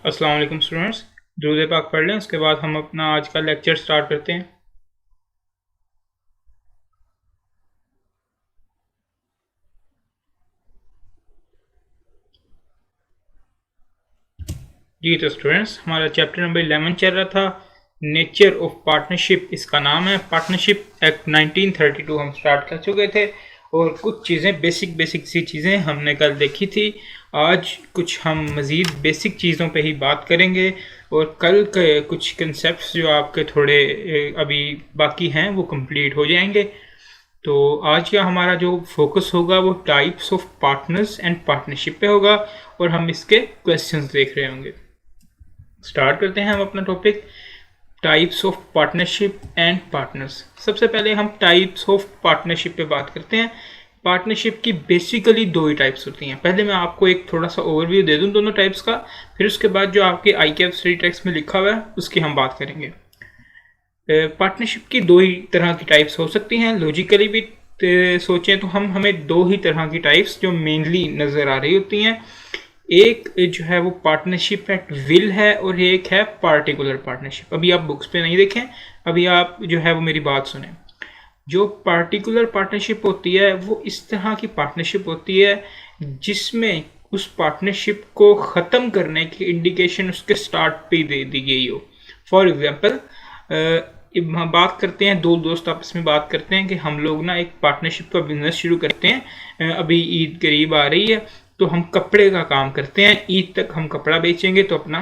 अस्सलाम वालेकुम स्टूडेंट्स। दुरूद पाक पढ़ लें, उसके बाद हम अपना आज का लेक्चर स्टार्ट करते हैं। जी तो स्टूडेंट्स, हमारा चैप्टर नंबर 11 चल रहा था। नेचर ऑफ पार्टनरशिप इसका नाम है। पार्टनरशिप एक्ट 1932 हम स्टार्ट कर चुके थे और कुछ चीज़ें बेसिक सी चीज़ें हमने कल देखी थी। आज कुछ हम मज़ीद बेसिक चीज़ों पे ही बात करेंगे और कल के कुछ कंसेप्ट्स जो आपके थोड़े अभी बाकी हैं वो कंप्लीट हो जाएंगे। तो आज का हमारा जो फोकस होगा वो types of partners and partnership पे होगा और हम इसके क्वेश्चंस देख रहे होंगे। स्टार्ट करते हैं हम अपना topic, types of partnership and partners. सबसे पहले हम टाइप्स ऑफ पार्टनरशिप पे बात करते हैं। पार्टनरशिप की बेसिकली दो ही टाइप्स होती हैं। पहले मैं आपको एक थोड़ा सा ओवरव्यू दे दूं दोनों टाइप्स का, फिर उसके बाद जो आपके ICAP स्टडी टेक्स्ट में लिखा हुआ है उसकी हम बात करेंगे। पार्टनरशिप की दो ही तरह की टाइप्स हो सकती हैं। लॉजिकली भी सोचें तो हमें दो ही तरह की टाइप्स जो मेनली नज़र आ रही होती हैं। एक जो है वो पार्टनरशिप एट विल है और एक है पार्टिकुलर पार्टनरशिप। अभी आप बुक्स पे नहीं देखें, अभी आप जो है वो मेरी बात सुने। जो पार्टिकुलर पार्टनरशिप होती है वो इस तरह की पार्टनरशिप होती है जिसमें उस पार्टनरशिप को ख़त्म करने की इंडिकेशन उसके स्टार्ट पे दे दी गई हो। फॉर एग्जांपल, हम बात करते हैं, दो दोस्त आपस में बात करते हैं कि हम लोग ना एक पार्टनरशिप का बिजनेस शुरू करते हैं। अभी ईद करीब आ रही है तो हम कपड़े का काम करते हैं। ईद तक हम कपड़ा बेचेंगे तो अपना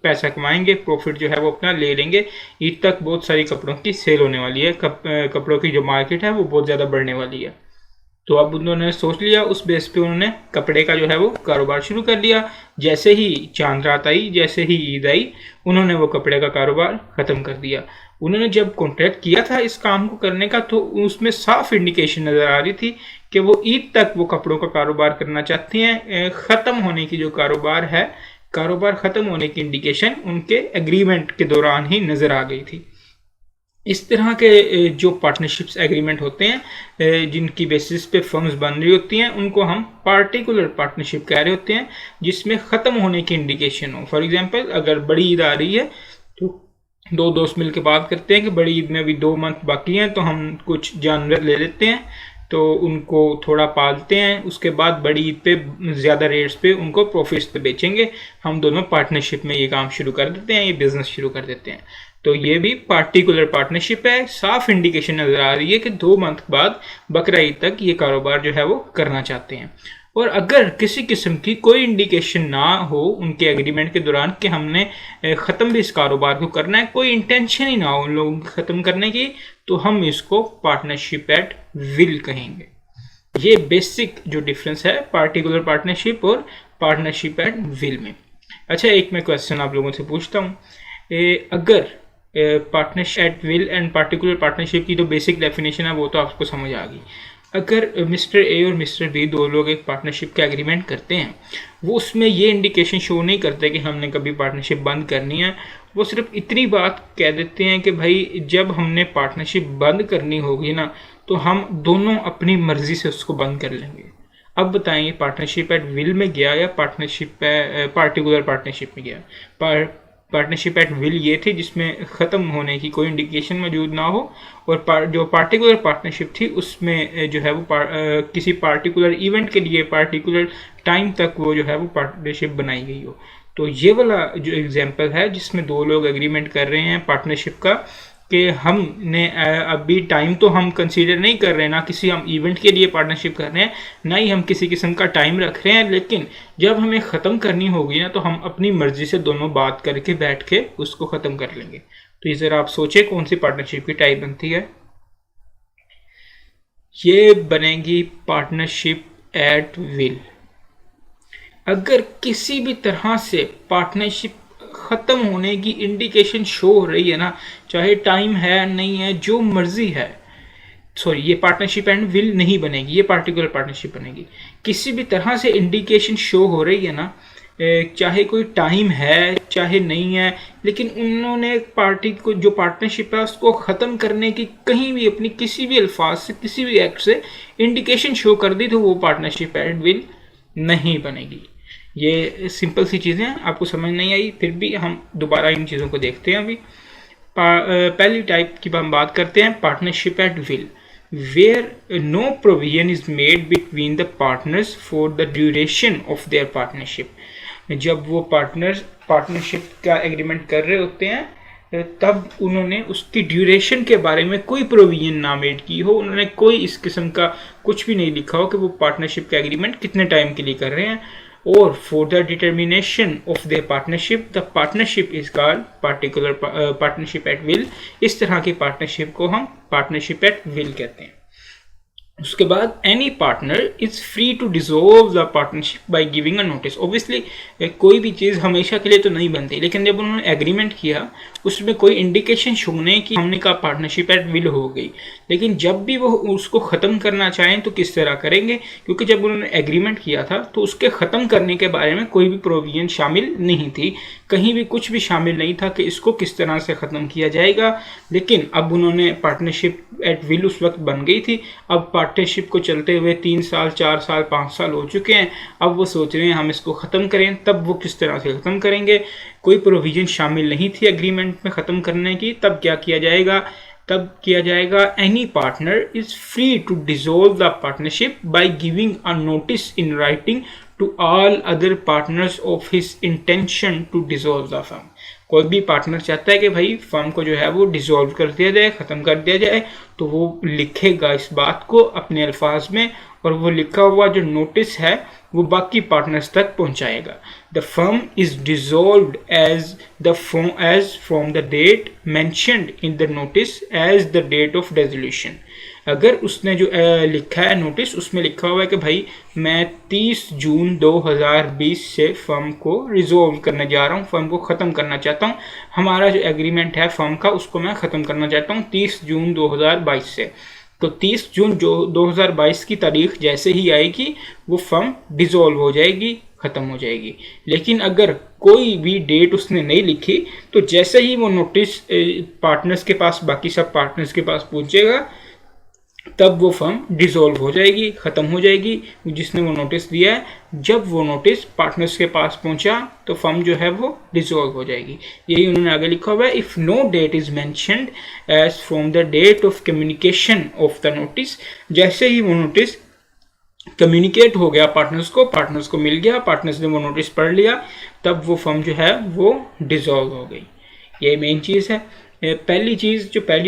पैसा कमाएंगे, प्रॉफिट जो है वो अपना ले लेंगे। ईद तक बहुत सारी कपड़ों की सेल होने वाली है, कपड़ों की जो मार्केट है वो बहुत ज़्यादा बढ़ने वाली है। तो अब उन्होंने सोच लिया, उस बेस पे उन्होंने कपड़े का जो है वो कारोबार शुरू कर लिया। जैसे ही चांद रात आई, जैसे ही ईद आई, उन्होंने वो कपड़े का कारोबार ख़त्म कर दिया। उन्होंने जब कॉन्ट्रैक्ट किया था इस काम को करने का तो उसमें साफ इंडिकेशन नज़र आ रही थी कि वो ईद तक वो कपड़ों का कारोबार करना चाहती हैं। ख़त्म होने की जो कारोबार है, कारोबार ख़त्म होने की इंडिकेशन उनके एग्रीमेंट के दौरान ही नज़र आ गई थी। इस तरह के जो पार्टनरशिप्स एग्रीमेंट होते हैं जिनकी बेसिस पे फर्म्स बन रही होती हैं उनको हम पार्टिकुलर पार्टनरशिप कह रहे होते हैं, जिसमें ख़त्म होने की इंडिकेशन हो। फॉर एग्जांपल, अगर बड़ी ईद आ रही है तो दो दोस्त मिलकर बात करते हैं कि बड़ी ईद में अभी 2 मंथ बाकी हैं तो हम कुछ जानवर ले लेते हैं, तो उनको थोड़ा पालते हैं, उसके बाद बड़ी ईद पे ज़्यादा रेट्स पे उनको प्रॉफिट्स पे बेचेंगे। हम दोनों पार्टनरशिप में ये काम शुरू कर देते हैं, ये बिजनेस शुरू कर देते हैं। तो ये भी पार्टिकुलर पार्टनरशिप है। साफ इंडिकेशन नज़र आ रही है कि 2 मंथ बाद बकरा ईद तक ये कारोबार जो है वो करना चाहते हैं। और अगर किसी किस्म की कोई इंडिकेशन ना हो उनके एग्रीमेंट के दौरान कि हमने ख़त्म भी इस कारोबार को करना है, कोई इंटेंशन ही ना हो उन लोगों की ख़त्म करने की, तो हम इसको पार्टनरशिप एट विल कहेंगे। ये बेसिक जो डिफरेंस है पार्टिकुलर पार्टनरशिप और पार्टनरशिप एट विल में। अच्छा, एक मैं क्वेश्चन आप लोगों से पूछता हूँ। अगर partnership at will and particular partnership की जो बेसिक डेफिनेशन है वो तो आपको समझ आ गई। अगर मिस्टर ए और मिस्टर बी दो लोग एक पार्टनरशिप का एग्रीमेंट करते हैं, वो उसमें ये इंडिकेशन शो नहीं करते कि हमने कभी पार्टनरशिप बंद करनी है। वो सिर्फ इतनी बात कह देते हैं कि भाई जब हमने पार्टनरशिप बंद करनी होगी ना तो हम दोनों अपनी मर्जी से उसको बंद कर लेंगे। अब बताएं, पार्टनरशिप एट विल में गया या पार्टनरशिप पार्टिकुलर पार्टनरशिप में गया? पार्टनरशिप एट विल ये थी जिसमें ख़त्म होने की कोई इंडिकेशन मौजूद ना हो, और जो पार्टिकुलर पार्टनरशिप थी उसमें जो है वो किसी पार्टिकुलर इवेंट के लिए पार्टिकुलर टाइम तक वो जो है वो पार्टनरशिप बनाई गई हो। तो ये वाला जो एग्जांपल है जिसमें दो लोग एग्रीमेंट कर रहे हैं पार्टनरशिप का कि हमने अभी टाइम तो हम कंसीडर नहीं कर रहे, ना किसी हम इवेंट के लिए पार्टनरशिप कर रहे हैं, ना ही हम किसी किस्म का टाइम रख रहे हैं, लेकिन जब हमें ख़त्म करनी होगी ना तो हम अपनी मर्जी से दोनों बात करके बैठ के उसको ख़त्म कर लेंगे। तो ये ज़रा आप सोचे कौन सी पार्टनरशिप की टाइप बनती है। ये बनेगी पार्टनरशिप एट विल। अगर किसी भी तरह से पार्टनरशिप ख़त्म होने की इंडिकेशन शो हो रही है ना, चाहे टाइम है नहीं है, जो मर्जी है, सॉरी ये पार्टनरशिप एंड विल नहीं बनेगी, ये पार्टिकुलर पार्टनरशिप बनेगी। किसी भी तरह से इंडिकेशन शो हो रही है ना, चाहे कोई टाइम है चाहे नहीं है, लेकिन उन्होंने पार्टी को जो पार्टनरशिप है उसको ख़त्म करने की कहीं भी अपनी किसी भी अल्फाज से किसी भी एक्ट से इंडिकेशन शो कर दी तो वो पार्टनरशिप एंड विल नहीं बनेगी। ये सिंपल सी चीज़ें आपको समझ नहीं आई, फिर भी हम दोबारा इन चीज़ों को देखते हैं। अभी पहली टाइप की हम बात करते हैं, partnership at will, where no provision is made between the partners for the duration of their partnership. जब वो पार्टनरशिप का एग्रीमेंट कर रहे होते हैं तब उन्होंने उसकी ड्यूरेशन के बारे में कोई प्रोविजन ना मेड की हो, उन्होंने कोई इस किस्म का कुछ भी नहीं लिखा हो कि वो पार्टनरशिप का एग्रीमेंट कितने टाइम के लिए कर रहे हैं। और for the determination of their partnership the partnership is called particular partnership at will. इस तरह की पार्टनरशिप को हम पार्टनरशिप एट विल कहते हैं। उसके बाद any partner is free to dissolve the partnership by giving a notice. Obviously कोई भी चीज़ हमेशा के लिए तो नहीं बनती, लेकिन जब उन्होंने एग्रीमेंट किया उसमें कोई इंडिकेशन शो नहीं कि हमने कहा पार्टनरशिप एट विल हो गई। लेकिन जब भी वो उसको ख़त्म करना चाहें तो किस तरह करेंगे, क्योंकि जब उन्होंने एग्रीमेंट किया था तो उसके ख़त्म करने के बारे में कोई भी प्रोविजन शामिल नहीं थी, कहीं भी कुछ भी शामिल नहीं था कि इसको किस तरह से ख़त्म किया जाएगा। लेकिन अब उन्होंने पार्टनरशिप एट विल उस वक्त बन गई थी। अब पार्टनरशिप को चलते हुए 3 साल 4 साल 5 साल हो चुके हैं, अब वो सोच रहे हैं हम इसको ख़त्म करें। तब वो किस तरह से ख़त्म करेंगे, कोई प्रोविजन शामिल नहीं थी एग्रीमेंट में ख़त्म करने की। तब क्या किया जाएगा, तब किया जाएगा any partner is free to dissolve the partnership by giving a notice in writing to all other partners of his intention to dissolve the firm. कोई भी पार्टनर चाहता है कि भाई फर्म को जो है वो डिसॉल्व कर दिया जाए, ख़त्म कर दिया जाए, तो वो लिखेगा इस बात को अपने अल्फाज में, और वो लिखा हुआ जो नोटिस है वो बाकी पार्टनर्स तक पहुंचाएगा। The firm is dissolved as from the date mentioned in the notice as the date of resolution. अगर उसने जो लिखा है नोटिस, उसमें लिखा हुआ है कि भाई मैं 30 जून 2020 से फर्म को रिजॉल्व करने जा रहा हूँ, फर्म को ख़त्म करना चाहता हूँ, हमारा जो एग्रीमेंट है फर्म का उसको मैं ख़त्म करना चाहता हूँ 30 जून 2022 से। तो 30 जून जो 2022 की तारीख जैसे ही आएगी वो फर्म डिसॉल्व हो जाएगी, ख़त्म हो जाएगी। लेकिन अगर कोई भी डेट उसने नहीं लिखी तो जैसे ही वो नोटिस पार्टनर्स के पास, बाकी सब पार्टनर्स के पास पहुँचेगा, तब वो फर्म डिसॉल्व हो जाएगी, ख़त्म हो जाएगी जिसने वो नोटिस दिया है। जब वो नोटिस पार्टनर्स के पास पहुंचा तो फर्म जो है वो डिसॉल्व हो जाएगी। यही उन्होंने आगे लिखा हुआ है, if no date is mentioned as from the date of communication of the notice. जैसे ही वो नोटिस कम्युनिकेट हो गया पार्टनर्स को मिल गया, पार्टनर्स ने वो नोटिस पढ़ लिया, तब वो फर्म जो है वो डिसॉल्व हो गई। ये मेन चीज़ है। पहली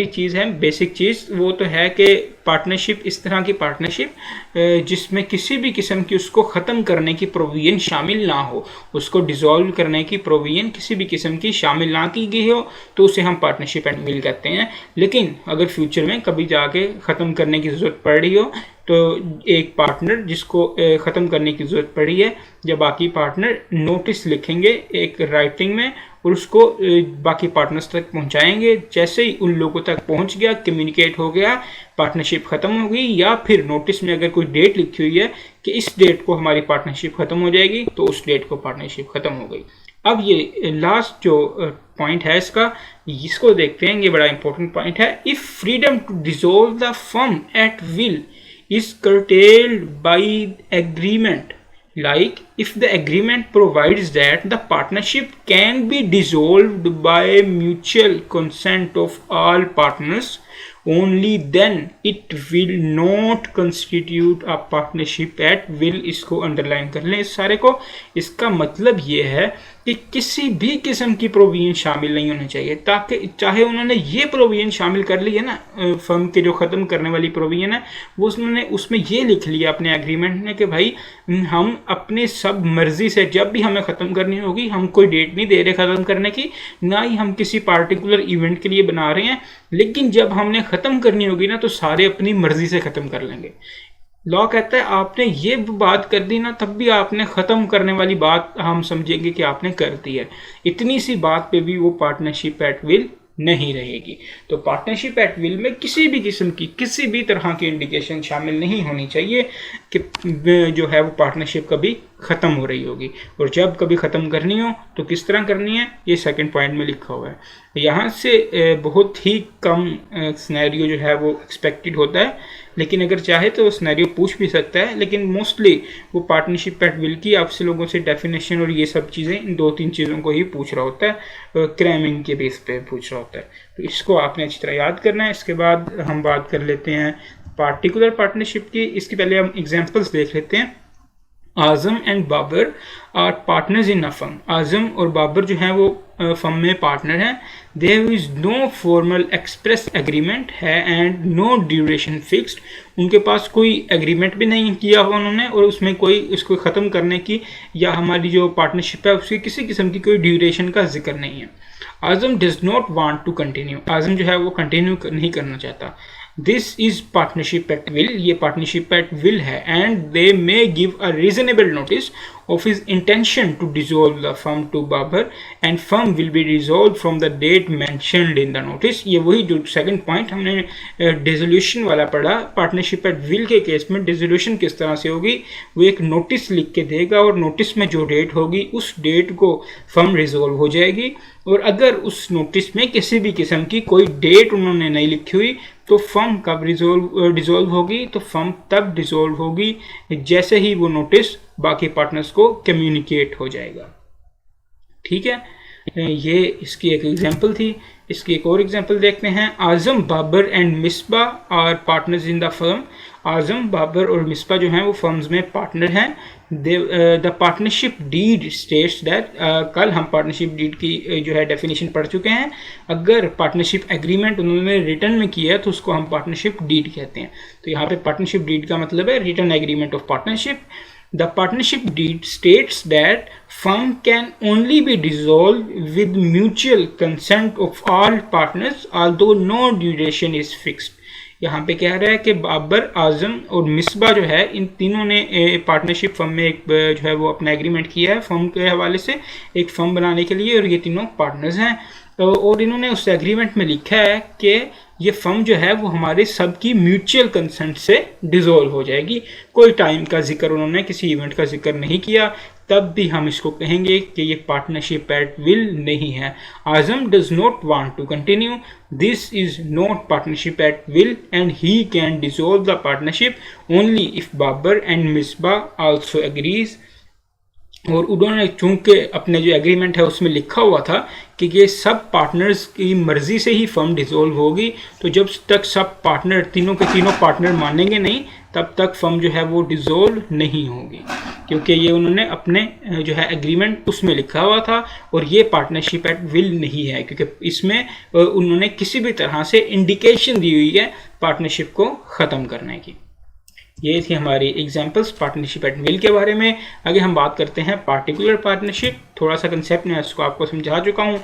चीज़ है बेसिक चीज़, वो तो है कि पार्टनरशिप, इस तरह की पार्टनरशिप जिसमें किसी भी किस्म की उसको ख़त्म करने की प्रोविजन शामिल ना हो, उसको डिसॉल्व करने की प्रोविजन किसी भी किस्म की शामिल ना की गई हो, तो उसे हम पार्टनरशिप एट विल कहते हैं। लेकिन अगर फ्यूचर में कभी जाके ख़त्म करने की ज़रूरत पड़ रही हो तो एक पार्टनर जिसको ख़त्म करने की ज़रूरत पड़ी है, जब बाकी पार्टनर नोटिस लिखेंगे एक राइटिंग में और उसको बाकी पार्टनर्स तक पहुंचाएंगे। जैसे ही उन लोगों तक पहुंच गया, कम्युनिकेट हो गया, पार्टनरशिप ख़त्म हो गई, या फिर नोटिस में अगर कोई डेट लिखी हुई है कि इस डेट को हमारी पार्टनरशिप ख़त्म हो जाएगी, तो उस डेट को पार्टनरशिप ख़त्म हो गई। अब ये लास्ट जो पॉइंट है इसको देखते हैं, ये बड़ा इंपॉर्टेंट पॉइंट है। If freedom to dissolve the firm at will is curtailed by agreement, like if the agreement provides that the partnership can be dissolved by mutual consent of all partners, only then it will not constitute a partnership at will। इसको underline कर लें इस सारे को। इसका मतलब ये है कि किसी भी किस्म की प्रोविजन शामिल नहीं होनी चाहिए, ताकि चाहे उन्होंने ये प्रोविजन शामिल कर ली है ना, फर्म के जो ख़त्म करने वाली प्रोविजन है वो उन्होंने उसमें ये लिख लिया अपने एग्रीमेंट में कि भाई हम अपने सब मर्जी से जब भी हमें ख़त्म करनी होगी, हम कोई डेट नहीं दे रहे ख़त्म करने की, ना ही हम किसी पार्टिकुलर इवेंट के लिए बना रहे हैं, लेकिन जब हमने ख़त्म करनी होगी ना तो सारे अपनी मर्जी से ख़त्म कर लेंगे। लॉ कहता है आपने ये बात कर दी ना, तब भी आपने ख़त्म करने वाली बात हम समझेंगे कि आपने कर दी है। इतनी सी बात पे भी वो पार्टनरशिप एट विल नहीं रहेगी। तो पार्टनरशिप एट विल में किसी भी किस्म की, किसी भी तरह की इंडिकेशन शामिल नहीं होनी चाहिए कि जो है वो पार्टनरशिप कभी ख़त्म हो रही होगी, और जब कभी ख़त्म करनी हो तो किस तरह करनी है, ये सेकंड पॉइंट में लिखा हुआ है। यहाँ से बहुत ही कम सिनेरियो जो है वो एक्सपेक्टेड होता है। लेकिन अगर चाहे तो सिनेरियो पूछ भी सकता है, लेकिन मोस्टली वो पार्टनरशिप एट विल की आपसे लोगों से डेफिनेशन और ये सब चीज़ें, इन 2-3 चीज़ों को ही पूछ रहा होता है, क्रैमिंग के बेस पे पूछ रहा होता है। तो इसको आपने अच्छी तरह याद करना है। इसके बाद हम बात कर लेते हैं पार्टिकुलर पार्टनरशिप की। इसके पहले हम एग्जाम्पल्स देख लेते हैं। Azam and Babar are partners in a firm. Azam और बाबर जो हैं वो फर्म में पार्टनर हैं। There is no formal express agreement है एंड नो ड्यूरेशन फिक्स्ड। उनके पास कोई एग्रीमेंट भी नहीं किया हुआ उन्होंने, और उसमें कोई इसको ख़त्म करने की या हमारी जो पार्टनरशिप है उसकी किसी किस्म की कोई ड्यूरेशन का जिक्र नहीं है। Azam does not want to continue. Azam जो है वो कंटिन्यू नहीं करना चाहता। This is partnership at will. ये पार्टनरशिप एट विल है। And they may give a reasonable notice of his intention to dissolve the firm to Babar and firm will be dissolved from the date mentioned in the notice। ये वही जो second point हमने dissolution वाला पढ़ा, partnership at will के case में dissolution किस तरह से होगी, वो एक नोटिस लिख के देगा और नोटिस में जो डेट होगी उस डेट को फर्म रिजोल्व हो जाएगी। और अगर उस नोटिस में किसी भी किस्म की कोई डेट उन्होंने नहीं लिखी हुई तो फर्म कब डिसॉल्व होगी, तो फर्म तब डिसॉल्व होगी जैसे ही वो नोटिस बाकी पार्टनर्स को कम्युनिकेट हो जाएगा। ठीक है, ये इसकी एक एग्जांपल थी। इसकी एक और एग्जांपल देखते हैं। Azam Babar and Misbah are partners in the firm. Azam Babar और मिसबा जो हैं वो फर्म्स में पार्टनर हैं। The partnership deed states that. कल हम पार्टनरशिप डीड की जो है डेफिनेशन पढ़ चुके हैं। अगर पार्टनरशिप एग्रीमेंट उन्होंने रिटर्न में किया है तो उसको हम पार्टनरशिप डीड कहते हैं। तो यहाँ पे पार्टनरशिप डीड का मतलब है return agreement of partnership. The partnership deed states that firm can only be dissolved with mutual consent of all partners, although no duration is fixed। यहाँ पे कह रहा है कि बाबर, आजम और मिसबा जो है इन तीनों ने पार्टनरशिप फर्म में एक जो है वो अपना एग्रीमेंट किया है फर्म के हवाले से एक फर्म बनाने के लिए, और ये तीनों पार्टनर्स हैं। और इन्होंने उस एग्रीमेंट में लिखा है कि ये फर्म जो है वो हमारे सबकी म्यूचुअल कंसेंट से डिसॉल्व हो जाएगी। कोई टाइम का जिक्र उन्होंने, किसी इवेंट का जिक्र नहीं किया, तब भी हम इसको कहेंगे कि ये पार्टनरशिप एट विल नहीं है। Azam does not want to continue. This is not partnership at will and he can dissolve the partnership only if Babar and Misbah also agrees. और उन्होंने चूंकि अपने जो एग्रीमेंट है उसमें लिखा हुआ था कि ये सब पार्टनर्स की मर्जी से ही फर्म डिसॉल्व होगी, तो जब तक सब पार्टनर तीनों के तीनों पार्टनर मानेंगे नहीं तब तक फर्म जो है वो डिसॉल्व नहीं होगी, क्योंकि ये उन्होंने अपने जो है एग्रीमेंट उसमें लिखा हुआ था। और ये पार्टनरशिप एट विल नहीं है, क्योंकि इसमें उन्होंने किसी भी तरह से इंडिकेशन दी हुई है पार्टनरशिप को ख़त्म करने की। ये थी हमारी एग्जांपल्स पार्टनरशिप एट विल के बारे में। आगे हम बात करते हैं पार्टिकुलर पार्टनरशिप। थोड़ा सा कंसेप्ट मैं इसको आपको समझा चुका हूँ।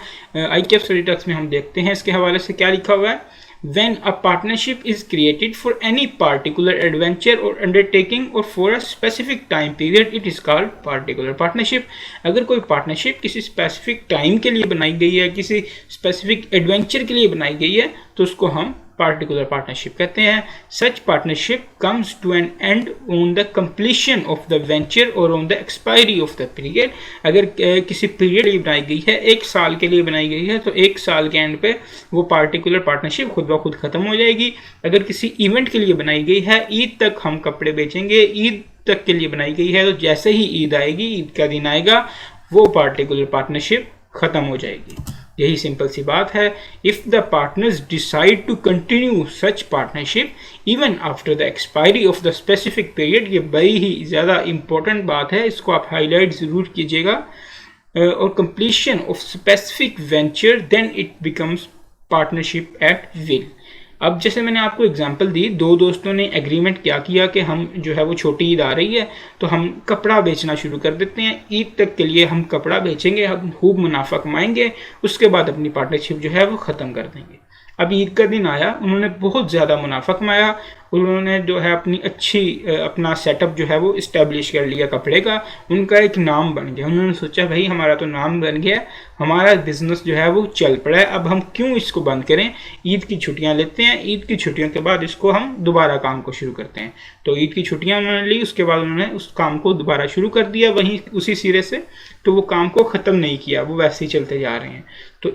IKF स्टडी टेक्स्ट में हम देखते हैं इसके हवाले से क्या लिखा हुआ है। When a partnership is created for any particular adventure or undertaking or for a specific time period, it is called particular partnership। अगर कोई पार्टनरशिप किसी स्पेसिफिक टाइम के लिए बनाई गई है, किसी स्पेसिफिक एडवेंचर के लिए बनाई गई है, तो उसको हम पार्टिकुलर पार्टनरशिप कहते हैं। Such partnership comes to an end on the completion of the venture और on the expiry of the period. अगर किसी पीरियड के लिए बनाई गई है, 1 साल के लिए बनाई गई है, तो 1 साल के एंड पे वो पार्टिकुलर पार्टनरशिप खुद ब खुद खत्म हो जाएगी। अगर किसी इवेंट के लिए बनाई गई है, ईद तक हम कपड़े बेचेंगे, ईद तक के लिए बनाई गई है, तो जैसे ही ईद आएगी, ईद का दिन आएगा, वो पार्टिकुलर पार्टनरशिप खत्म हो जाएगी। यही सिंपल सी बात है। If the partners decide to continue such partnership even after the expiry of the specific period, ये बड़ी ही ज़्यादा इंपॉर्टेंट बात है, इसको आप हाईलाइट ज़रूर कीजिएगा। और completion of specific venture, then it becomes partnership at will. अब जैसे मैंने आपको एग्जांपल दी, 2 दोस्तों ने एग्रीमेंट क्या किया कि हम जो है वो छोटी ईद आ रही है तो हम कपड़ा बेचना शुरू कर देते हैं, ईद तक के लिए हम कपड़ा बेचेंगे, हम खूब मुनाफा कमाएंगे, उसके बाद अपनी पार्टनरशिप जो है वो ख़त्म कर देंगे। अब ईद का दिन आया, उन्होंने बहुत ज़्यादा मुनाफा कमाया, उन्होंने जो है अपना सेटअप जो है वो इस्टेब्लिश कर लिया कपड़े का, उनका एक नाम बन गया। उन्होंने सोचा भाई हमारा तो नाम बन गया, हमारा बिजनेस जो है वो चल पड़ा है, अब हम क्यों इसको बंद करें, ईद की छुट्टियां लेते हैं, ईद की छुट्टियों के बाद इसको हम दोबारा काम को शुरू करते हैं। तो ईद की छुट्टियां उन्होंने ली, उसके बाद उन्होंने उस काम को दोबारा शुरू कर दिया वहीं उसी सिरे से, तो वो काम को ख़त्म नहीं किया, वो वैसे ही चलते जा रहे हैं। तो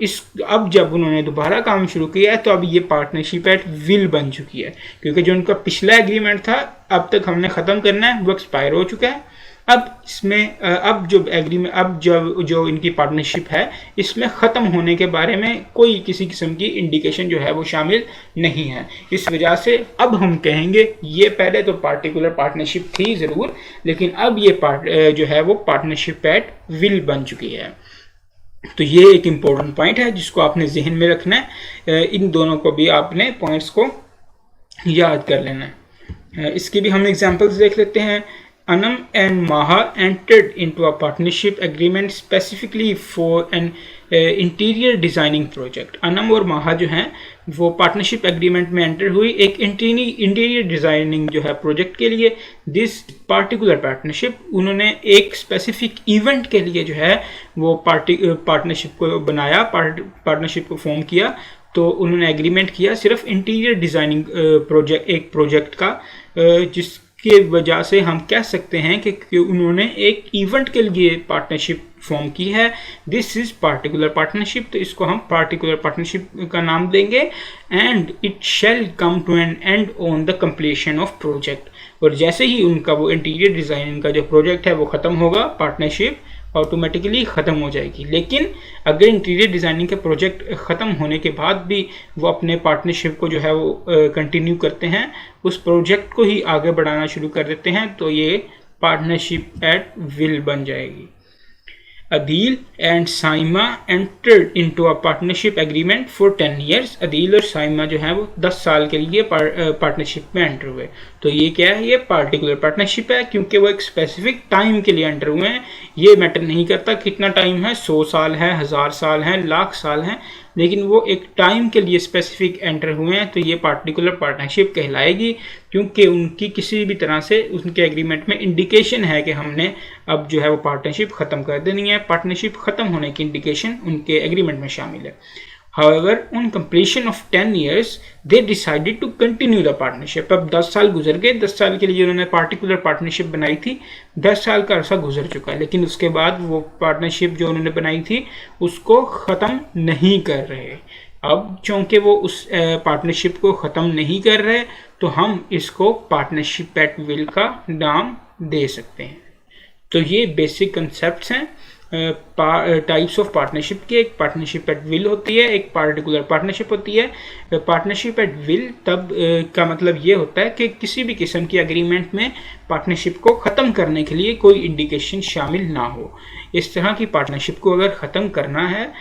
अब जब उन्होंने दोबारा काम शुरू किया है तो अब ये पार्टनरशिप एट विल बन चुकी है, क्योंकि जो उनका पिछला एग्रीमेंट था अब तक हमने ख़त्म करना है, वो एक्सपायर हो चुका है। अब इसमें अब जो एग्रीमेंट, अब जो इनकी पार्टनरशिप है इसमें ख़त्म होने के बारे में कोई किसी किस्म की इंडिकेशन जो है वो शामिल नहीं है। इस वजह से अब हम कहेंगे ये पहले तो पार्टिकुलर पार्टनरशिप थी ज़रूर, लेकिन अब ये जो है वो पार्टनरशिप एट विल बन चुकी है। तो ये एक इम्पोर्टेंट पॉइंट है जिसको आपने जहन में रखना है। इन दोनों को भी आपने पॉइंट्स को याद कर लेना है। इसकी भी हम एग्जांपल्स देख लेते हैं। Anam and Maha entered into a partnership agreement specifically for an interior designing project. Anam और माहा जो हैं वो पार्टनरशिप एग्रीमेंट में एंटर हुई एक इंटीरियर डिज़ाइनिंग जो है प्रोजेक्ट के लिए। दिस पार्टिकुलर पार्टनरशिप, उन्होंने एक स्पेसिफिक इवेंट के लिए जो है वो पार्टनरशिप को बनाया, पार्टनरशिप को फॉर्म किया। तो उन्होंने एग्रीमेंट किया सिर्फ इंटीरियर डिज़ाइनिंग प्रोजेक्ट का, जिसकी वजह से हम कह सकते हैं कि उन्होंने एक इवेंट के लिए पार्टनरशिप फॉर्म की है। दिस इज पार्टिकुलर पार्टनरशिप, तो इसको हम पार्टिकुलर पार्टनरशिप का नाम देंगे। And it shall come to an end on the completion of project, और जैसे ही उनका वो इंटीरियर डिज़ाइनिंग का जो प्रोजेक्ट है वो ख़त्म होगा, पार्टनरशिप ऑटोमेटिकली ख़त्म हो जाएगी। लेकिन अगर इंटीरियर डिज़ाइनिंग का प्रोजेक्ट ख़त्म होने के बाद भी वो अपने पार्टनरशिप को जो है वो कंटिन्यू करते हैं, उस प्रोजेक्ट को ही आगे बढ़ाना शुरू कर देते हैं, तो ये पार्टनरशिप एट विल बन जाएगी। Adeel and Saima entered into a partnership agreement for 10 years. Adeel और साइमा जो है वो 10 साल के लिए पार्टनरशिप में एंटर हुए। तो ये क्या है, ये पार्टिकुलर पार्टनरशिप है, क्योंकि वो एक स्पेसिफिक टाइम के लिए एंटर हुए हैं। ये मैटर नहीं करता कितना टाइम है, 100 साल है, 1000 साल है, लाख साल है, लेकिन वो एक टाइम के लिए स्पेसिफिक एंटर हुए हैं, तो ये पार्टिकुलर पार्टनरशिप कहलाएगी, क्योंकि उनकी किसी भी तरह से उनके एग्रीमेंट में इंडिकेशन है कि हमने अब जो है वो पार्टनरशिप ख़त्म कर देनी है। पार्टनरशिप ख़त्म होने की इंडिकेशन उनके एग्रीमेंट में शामिल है। However, on completion of 10 years, they decided to continue the partnership. अब 10 साल गुजर गए, 10 साल के लिए उन्होंने पार्टिकुलर पार्टनरशिप बनाई थी, 10 साल का अरसा गुजर चुका है, लेकिन उसके बाद वो पार्टनरशिप जो उन्होंने बनाई थी उसको ख़त्म नहीं कर रहे। अब चूँकि वो उस पार्टनरशिप को ख़त्म नहीं कर रहे, तो हम इसको पार्टनरशिप एट विल का नाम दे सकते हैं। तो ये बेसिक कंसेप्ट्स हैं टाइप्स ऑफ पार्टनरशिप की। एक पार्टनरशिप एट विल होती है, एक पार्टिकुलर पार्टनरशिप होती है। पार्टनरशिप एट विल तब का मतलब ये होता है कि किसी भी किस्म की एग्रीमेंट में पार्टनरशिप को ख़त्म करने के लिए कोई इंडिकेशन शामिल ना हो। इस तरह की पार्टनरशिप को अगर ख़त्म करना है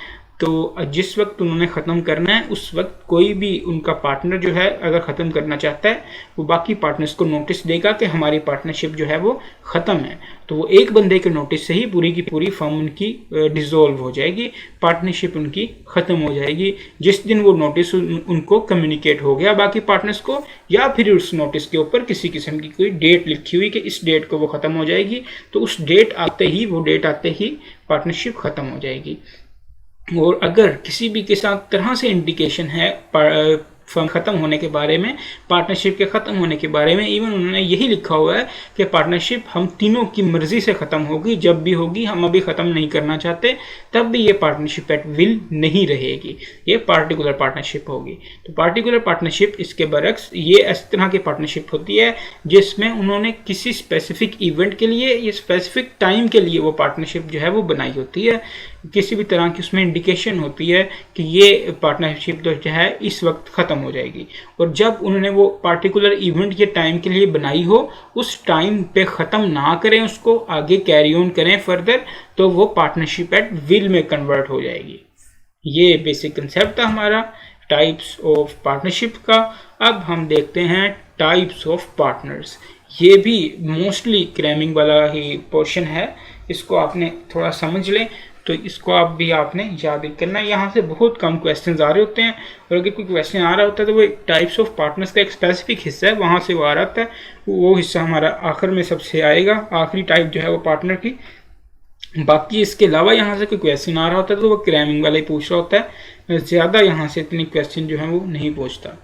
तो जिस वक्त उन्होंने ख़त्म करना है उस वक्त कोई भी उनका पार्टनर जो है अगर ख़त्म करना चाहता है, वो बाकी पार्टनर्स को नोटिस देगा कि हमारी पार्टनरशिप जो है वो ख़त्म है। तो वो एक बंदे के नोटिस से ही पूरी की पूरी फर्म उनकी डिसॉल्व हो जाएगी, पार्टनरशिप उनकी ख़त्म हो जाएगी। जिस दिन वो नोटिस उनको कम्युनिकेट हो गया बाकी पार्टनर्स को, या फिर उस नोटिस के ऊपर किसी किस्म की कोई डेट लिखी हुई कि इस डेट को वो ख़त्म हो जाएगी, तो उस डेट आते ही पार्टनरशिप ख़त्म हो जाएगी। और अगर किसी भी तरह से इंडिकेशन है फर्म ख़त्म होने के बारे में, पार्टनरशिप के ख़त्म होने के बारे में, इवन उन्होंने यही लिखा हुआ है कि पार्टनरशिप हम तीनों की मर्ज़ी से ख़त्म होगी, जब भी होगी, हम अभी ख़त्म नहीं करना चाहते, तब भी ये पार्टनरशिप एट विल नहीं रहेगी, ये पार्टिकुलर पार्टनरशिप होगी। तो पार्टिकुलर पार्टनरशिप इसके बरक्स ये इस तरह की पार्टनरशिप होती है जिसमें उन्होंने किसी स्पेसिफिक इवेंट के लिए या स्पेसिफिक टाइम के लिए वो पार्टनरशिप जो है वो बनाई होती है। किसी भी तरह की उसमें इंडिकेशन होती है कि ये पार्टनरशिप जो है इस वक्त ख़त्म हो जाएगी, और जब उन्होंने वो पार्टिकुलर इवेंट के टाइम के लिए बनाई हो उस टाइम पे ख़त्म ना करें, उसको आगे कैरी ऑन करें फर्दर, तो वो पार्टनरशिप एट विल में कन्वर्ट हो जाएगी। ये बेसिक कंसेप्ट था हमारा टाइप्स ऑफ पार्टनरशिप का। अब हम देखते हैं टाइप्स ऑफ पार्टनर्स। ये भी मोस्टली क्रैमिंग वाला ही पोर्शन है, इसको आपने थोड़ा समझ लें, तो इसको आपने याद करना है। यहाँ से बहुत कम क्वेश्चंस आ रहे होते हैं, और अगर कोई क्वेश्चन आ रहा होता है तो वो टाइप्स ऑफ पार्टनर्स का एक स्पेसिफिक हिस्सा है, वहाँ से वो आ रहा है, वो हिस्सा हमारा आखिर में सबसे आएगा, आखिरी टाइप जो है वो पार्टनर की। बाकी इसके अलावा यहाँ से कोई क्वेश्चन आ रहा होता है तो वो क्रैमिंग वाला ही पूछ रहा होता है, ज़्यादा यहाँ से इतने क्वेश्चन जो है वो नहीं पूछता।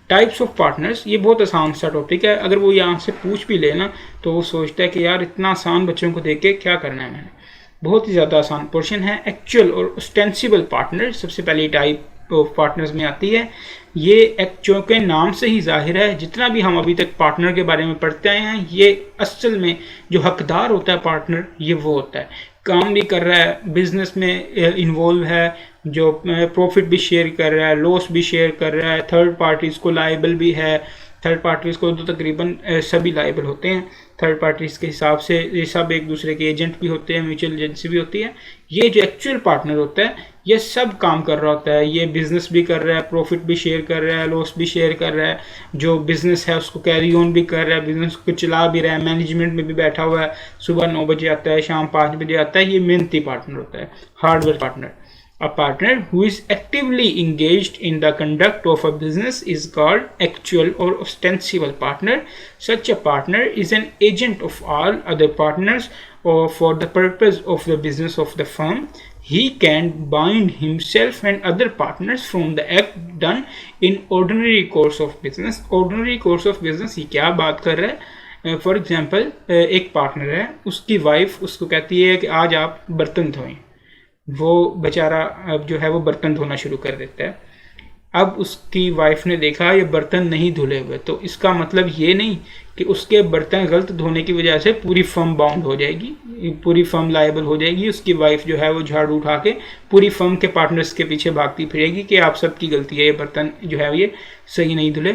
टाइप्स ऑफ पार्टनर्स ये बहुत आसान सा टॉपिक है, अगर वो यहाँ से पूछ भी लेना तो वो सोचता है कि यार इतना आसान बच्चों को देख के क्या करना है मैंने। बहुत ही ज़्यादा आसान पोर्शन है। एक्चुअल और ऑस्टेंसिबल पार्टनर, सबसे पहली टाइप ऑफ पार्टनर्स में आती है। ये एक्चुअल के नाम से ही जाहिर है, जितना भी हम अभी तक पार्टनर के बारे में पढ़ते आए हैं, ये असल में जो हकदार होता है पार्टनर, ये वो होता है, काम भी कर रहा है, बिजनेस में इन्वॉल्व है, जो प्रॉफिट भी शेयर कर रहा है, लॉस भी शेयर कर रहा है, थर्ड पार्टीज को लायबल भी है। थर्ड पार्टीज को तो तकरीबन सभी लायबल होते हैं थर्ड पार्टीज के हिसाब से, ये सब एक दूसरे के एजेंट भी होते हैं, म्यूचुअल एजेंसी भी होती है। ये जो एक्चुअल पार्टनर होता है, ये सब काम कर रहा होता है, ये बिजनेस भी कर रहा है, प्रॉफिट भी शेयर कर रहा है, लॉस भी शेयर कर रहा है, जो बिजनेस है उसको कैरी ऑन भी कर रहा है, बिजनेस को चला भी रहा है, मैनेजमेंट में भी बैठा हुआ है, सुबह 9 बजे आता है, शाम 5 बजे आता है। ये मेहनती पार्टनर होता है, hardware partner. A partner who is actively engaged in the conduct of a business is called actual or ostensible partner. Such a partner is an agent of all other partners or for the purpose of the business of the firm. He can bind himself and other partners from the act done in ordinary course of business. Ordinary course of business ये क्या बात कर रहा है? For example एक partner है, उसकी wife उसको कहती है कि आज आप बर्तन धोएं। वो बेचारा अब जो है वो बर्तन धोना शुरू कर देता है। अब उसकी वाइफ ने देखा ये बर्तन नहीं धुले हुए, तो इसका मतलब ये नहीं कि उसके बर्तन गलत धोने की वजह से पूरी फर्म बाउंड हो जाएगी, पूरी फर्म लायबल हो जाएगी। उसकी वाइफ जो है वो झाड़ू उठा के पूरी फर्म के पार्टनर्स के पीछे भागती फिरेगी कि आप सबकी गलती है, ये बर्तन जो है ये सही नहीं धुले।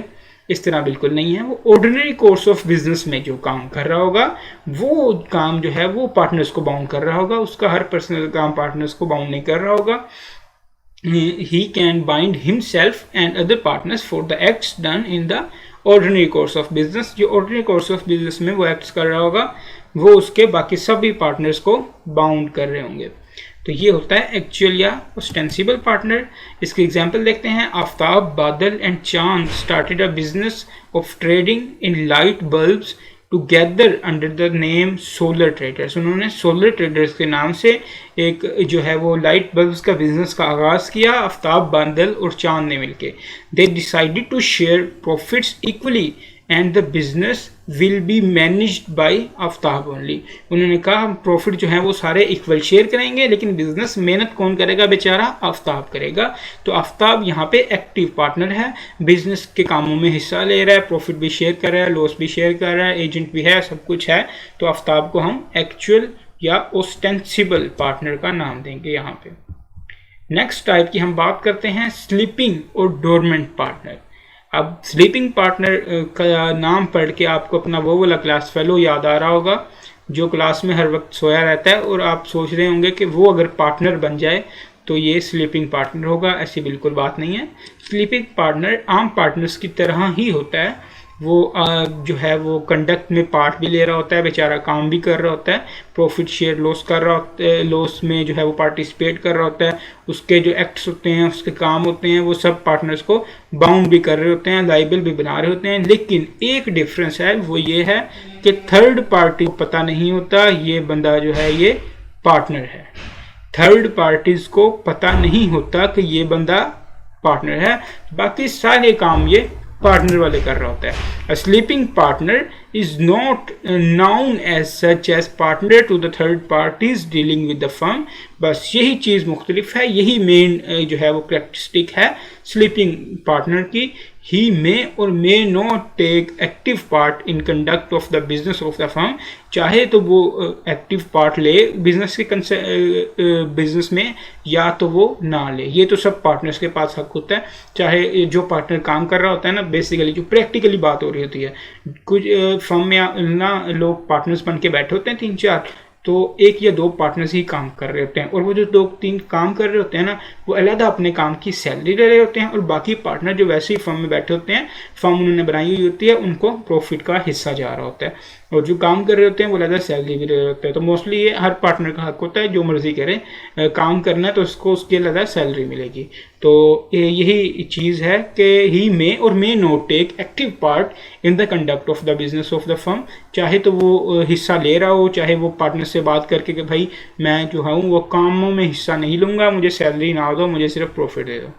इस तरह बिल्कुल नहीं है। वो ऑर्डिनरी कोर्स ऑफ बिजनेस में जो काम कर रहा होगा, वो काम जो है वो पार्टनर्स को बाउंड कर रहा होगा, उसका हर पर्सनल काम पार्टनर्स को बाउंड नहीं कर रहा होगा। He can bind himself and other partners for the acts done in the ordinary course of business. जो ordinary course of business में वो acts कर रहा होगा, वो उसके बाकी सभी पार्टनर्स को बाउंड कर रहे होंगे। तो ये होता है एक्चुअल या ओस्टेंसिबल पार्टनर। इसके एग्जांपल देखते हैं। Aftab, Badal and Chand started a business of trading in light bulbs together under the name solar traders. उन्होंने सोलर ट्रेडर्स के नाम से एक जो है वो लाइट बल्ब्स का बिजनेस का आगाज़ किया, आफ्ताब, बादल और चांद ने मिलके। They decided to share profits equally and the business will be managed by Aftab only. उन्होंने कहा हम प्रॉफिट जो है वो सारे इक्वल शेयर करेंगे, लेकिन बिजनेस मेहनत कौन करेगा? बेचारा आफ्ताब करेगा। तो आफ्ताब यहाँ पे एक्टिव पार्टनर है, बिजनेस के कामों में हिस्सा ले रहा है, प्रॉफिट भी शेयर कर रहा है, लॉस भी शेयर कर रहा है, एजेंट भी है, सब कुछ है। तो आफ्ताब को हम एक्चुअल या ओस्टेंसिबल पार्टनर का नाम देंगे यहाँ पे। नेक्स्ट टाइप की हम बात करते हैं स्लीपिंग और डोरमेंट पार्टनर। अब स्लीपिंग पार्टनर का नाम पढ़ के आपको अपना वो वाला क्लास फेलो याद आ रहा होगा जो क्लास में हर वक्त सोया रहता है, और आप सोच रहे होंगे कि वो अगर पार्टनर बन जाए तो ये स्लीपिंग पार्टनर होगा। ऐसी बिल्कुल बात नहीं है। स्लीपिंग पार्टनर आम पार्टनर्स की तरह ही होता है। वो जो है वो कंडक्ट में पार्ट भी ले रहा होता है, बेचारा काम भी कर रहा होता है, प्रॉफिट शेयर लॉस कर रहा होता है, लॉस में जो है वो पार्टिसिपेट कर रहा होता है। उसके जो एक्ट्स होते हैं, उसके काम होते हैं, वो सब पार्टनर्स को बाउंड भी कर रहे होते हैं, लाइबल भी बना रहे होते हैं। लेकिन एक डिफरेंस है, वो ये है कि थर्ड पार्टी को पता नहीं होता ये बंदा जो है ये पार्टनर है। थर्ड पार्टीज को पता नहीं होता कि ये बंदा पार्टनर है, बाकी सारे काम ये पार्टनर वाले कर रहा होता है। A sleeping partner is not known as such as partner to the third parties dealing with the firm। बस यही चीज़ मुख्तलिफ है, यही मेन जो है वो कैरेक्टरिस्टिक है स्लीपिंग पार्टनर की। He may or may not take active part in conduct of the business of the firm। चाहे तो वो एक्टिव पार्ट ले बिजनेस के बिजनेस में, या तो वो ना ले। ये तो सब पार्टनर्स के पास हक होता है। चाहे जो पार्टनर काम कर रहा होता है ना, बेसिकली जो प्रैक्टिकली बात हो रही होती है, कुछ फर्म में ना लोग पार्टनर्स बन के बैठे होते हैं 3-4, तो एक या दो पार्टनर्स ही काम कर रहे होते हैं, और वो जो 2-3 काम कर रहे होते हैं ना, वो अलग अपने काम की सैलरी ले रहे होते हैं, और बाकी पार्टनर जो वैसे ही फर्म में बैठे होते हैं, फर्म उन्होंने बनाई हुई होती है, उनको प्रॉफिट का हिस्सा जा रहा होता है, और जो काम कर रहे होते हैं वो अलग सैलरी भी ले रहे होते हैं। तो मोस्टली ये हर पार्टनर का हक होता है, जो मर्जी करे काम करना है तो उसको उसके अलग सैलरी मिलेगी। तो यही चीज़ है कि ही मे और may not take active part in the conduct of the business of the firm. चाहे तो वो हिस्सा ले रहा हो, चाहे वो पार्टनर से बात करके कि भाई मैं जो हूँ वो कामों में हिस्सा नहीं लूँगा, मुझे सैलरी ना दो, मुझे सिर्फ प्रॉफिट दे दो।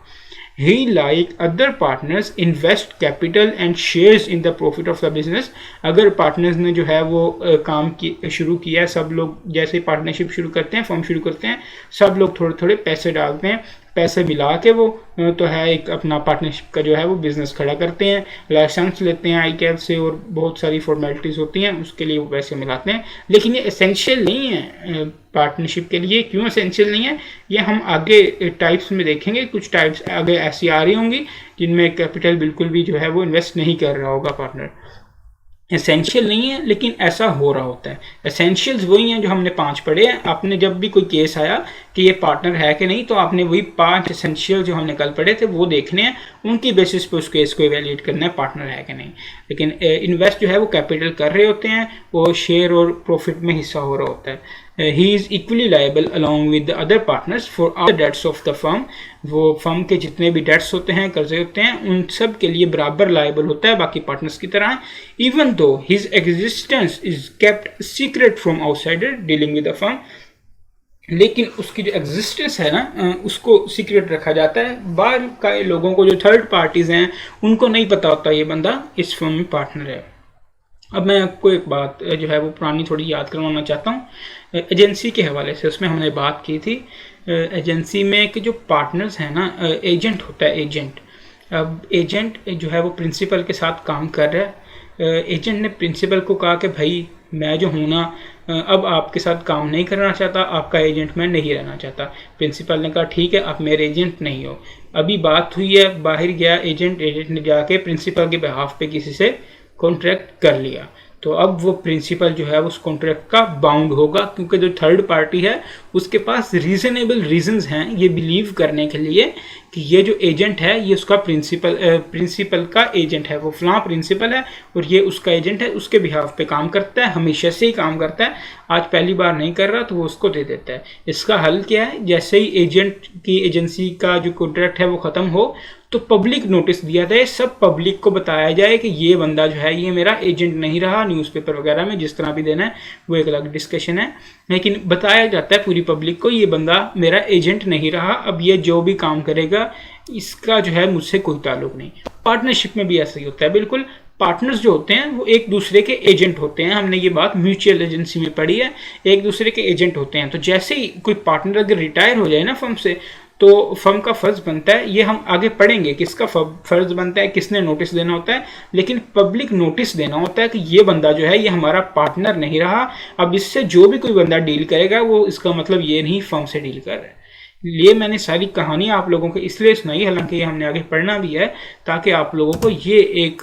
He like other partners invest capital and shares in the profit of the business। अगर पार्टनर्स ने जो है वो काम शुरू किया है, सब लोग जैसे पार्टनरशिप शुरू करते हैं, फर्म शुरू करते हैं, सब लोग थोड़े थोड़े पैसे डालते हैं पैसे मिला के वो तो है एक अपना पार्टनरशिप का जो है वो बिज़नेस खड़ा करते हैं, लाइसेंस लेते हैं ICAP से और बहुत सारी फॉर्मेलिटीज़ होती हैं, उसके लिए वो पैसे मिलाते हैं। लेकिन ये एसेंशियल नहीं है पार्टनरशिप के लिए। क्यों एसेंशियल नहीं है ये हम आगे टाइप्स में देखेंगे। कुछ टाइप्स आगे ऐसी आ रही होंगी जिनमें कैपिटल बिल्कुल भी जो है वो इन्वेस्ट नहीं कर रहा होगा पार्टनर। एसेंशियल नहीं है लेकिन ऐसा हो रहा होता है। एसेंशियल्स वही हैं जो हमने 5 पढ़े हैं। आपने जब भी कोई केस आया कि ये पार्टनर है कि नहीं, तो आपने वही 5 एसेंशियल जो हमने कल पढ़े थे वो देखने हैं, उनकी बेसिस पे उस केस को इवेल्युएट करना है पार्टनर है कि नहीं। लेकिन इन्वेस्ट जो है वो कैपिटल कर रहे होते हैं, वो शेयर और प्रॉफिट में हिस्सा हो रहा होता है। He is equally liable along with the other partners for all the debts of the firm. वो फर्म के जितने भी डेट्स होते हैं, कर्जे होते हैं, उन सब के लिए बराबर लायबल होता है बाकी पार्टनर्स की तरह। Even though his existence is kept secret from outsider dealing with the firm. लेकिन उसकी जो एग्जिस्टेंस है ना उसको सीक्रेट रखा जाता है। बाहर का लोगों को जो थर्ड पार्टीज हैं उनको नहीं पता होता ये बंदा इस फर्म में पार्टनर है। अब मैं आपको एक बात जो है वो पुरानी थोड़ी याद करवाना चाहता हूँ एजेंसी के हवाले से। उसमें हमने बात की थी एजेंसी में कि जो पार्टनर्स हैं ना, एजेंट होता है एजेंट। अब एजेंट जो है वो प्रिंसिपल के साथ काम कर रहा है। एजेंट ने प्रिंसिपल को कहा कि भाई मैं जो हूँ ना अब आपके साथ काम नहीं करना चाहता, आपका एजेंट मैं नहीं रहना चाहता। प्रिंसिपल ने कहा ठीक है आप मेरे एजेंट नहीं हो। अभी बात हुई है, बाहर गया एजेंट ने जाके प्रिंसिपल के बिहाफ पे किसी से कॉन्ट्रैक्ट कर लिया, तो अब वो प्रिंसिपल जो है उस कॉन्ट्रैक्ट का बाउंड होगा, क्योंकि जो थर्ड पार्टी है उसके पास रीजनेबल रीजंस हैं ये बिलीव करने के लिए कि ये जो एजेंट है ये उसका प्रिंसिपल का एजेंट है, वो फलां प्रिंसिपल है और ये उसका एजेंट है, उसके बिहाफ पे काम करता है, हमेशा से ही काम करता है, आज पहली बार नहीं कर रहा तो वो उसको दे देता है। इसका हल क्या है, जैसे ही एजेंट की एजेंसी का जो कॉन्ट्रैक्ट है वो ख़त्म हो तो पब्लिक नोटिस दिया जाए, सब पब्लिक को बताया जाए कि ये बंदा जो है ये मेरा एजेंट नहीं रहा। न्यूज़पेपर वगैरह में जिस तरह भी देना है वो एक अलग डिस्कशन है, लेकिन बताया जाता है पूरी पब्लिक को ये बंदा मेरा एजेंट नहीं रहा, अब ये जो भी काम करेगा इसका जो है मुझसे कोई ताल्लुक नहीं। पार्टनरशिप में भी ऐसा ही होता है बिल्कुल। पार्टनर्स जो होते हैं वो एक दूसरे के एजेंट होते हैं। हमने ये बात म्यूचुअल एजेंसी में पढ़ी है, एक दूसरे के एजेंट होते हैं। तो जैसे ही कोई पार्टनर अगर रिटायर हो जाए ना फर्म से, तो फर्म का फर्ज बनता है, ये हम आगे पढ़ेंगे किसका फर्ज बनता है, किसने नोटिस देना होता है, लेकिन पब्लिक नोटिस देना होता है कि ये बंदा जो है ये हमारा पार्टनर नहीं रहा। अब इससे जो भी कोई बंदा डील करेगा वो इसका मतलब ये नहीं फर्म से डील कर रहा है। ये मैंने सारी कहानी आप लोगों को इसलिए सुनाई, हालांकि हमने आगे पढ़ना भी है, ताकि आप लोगों को ये एक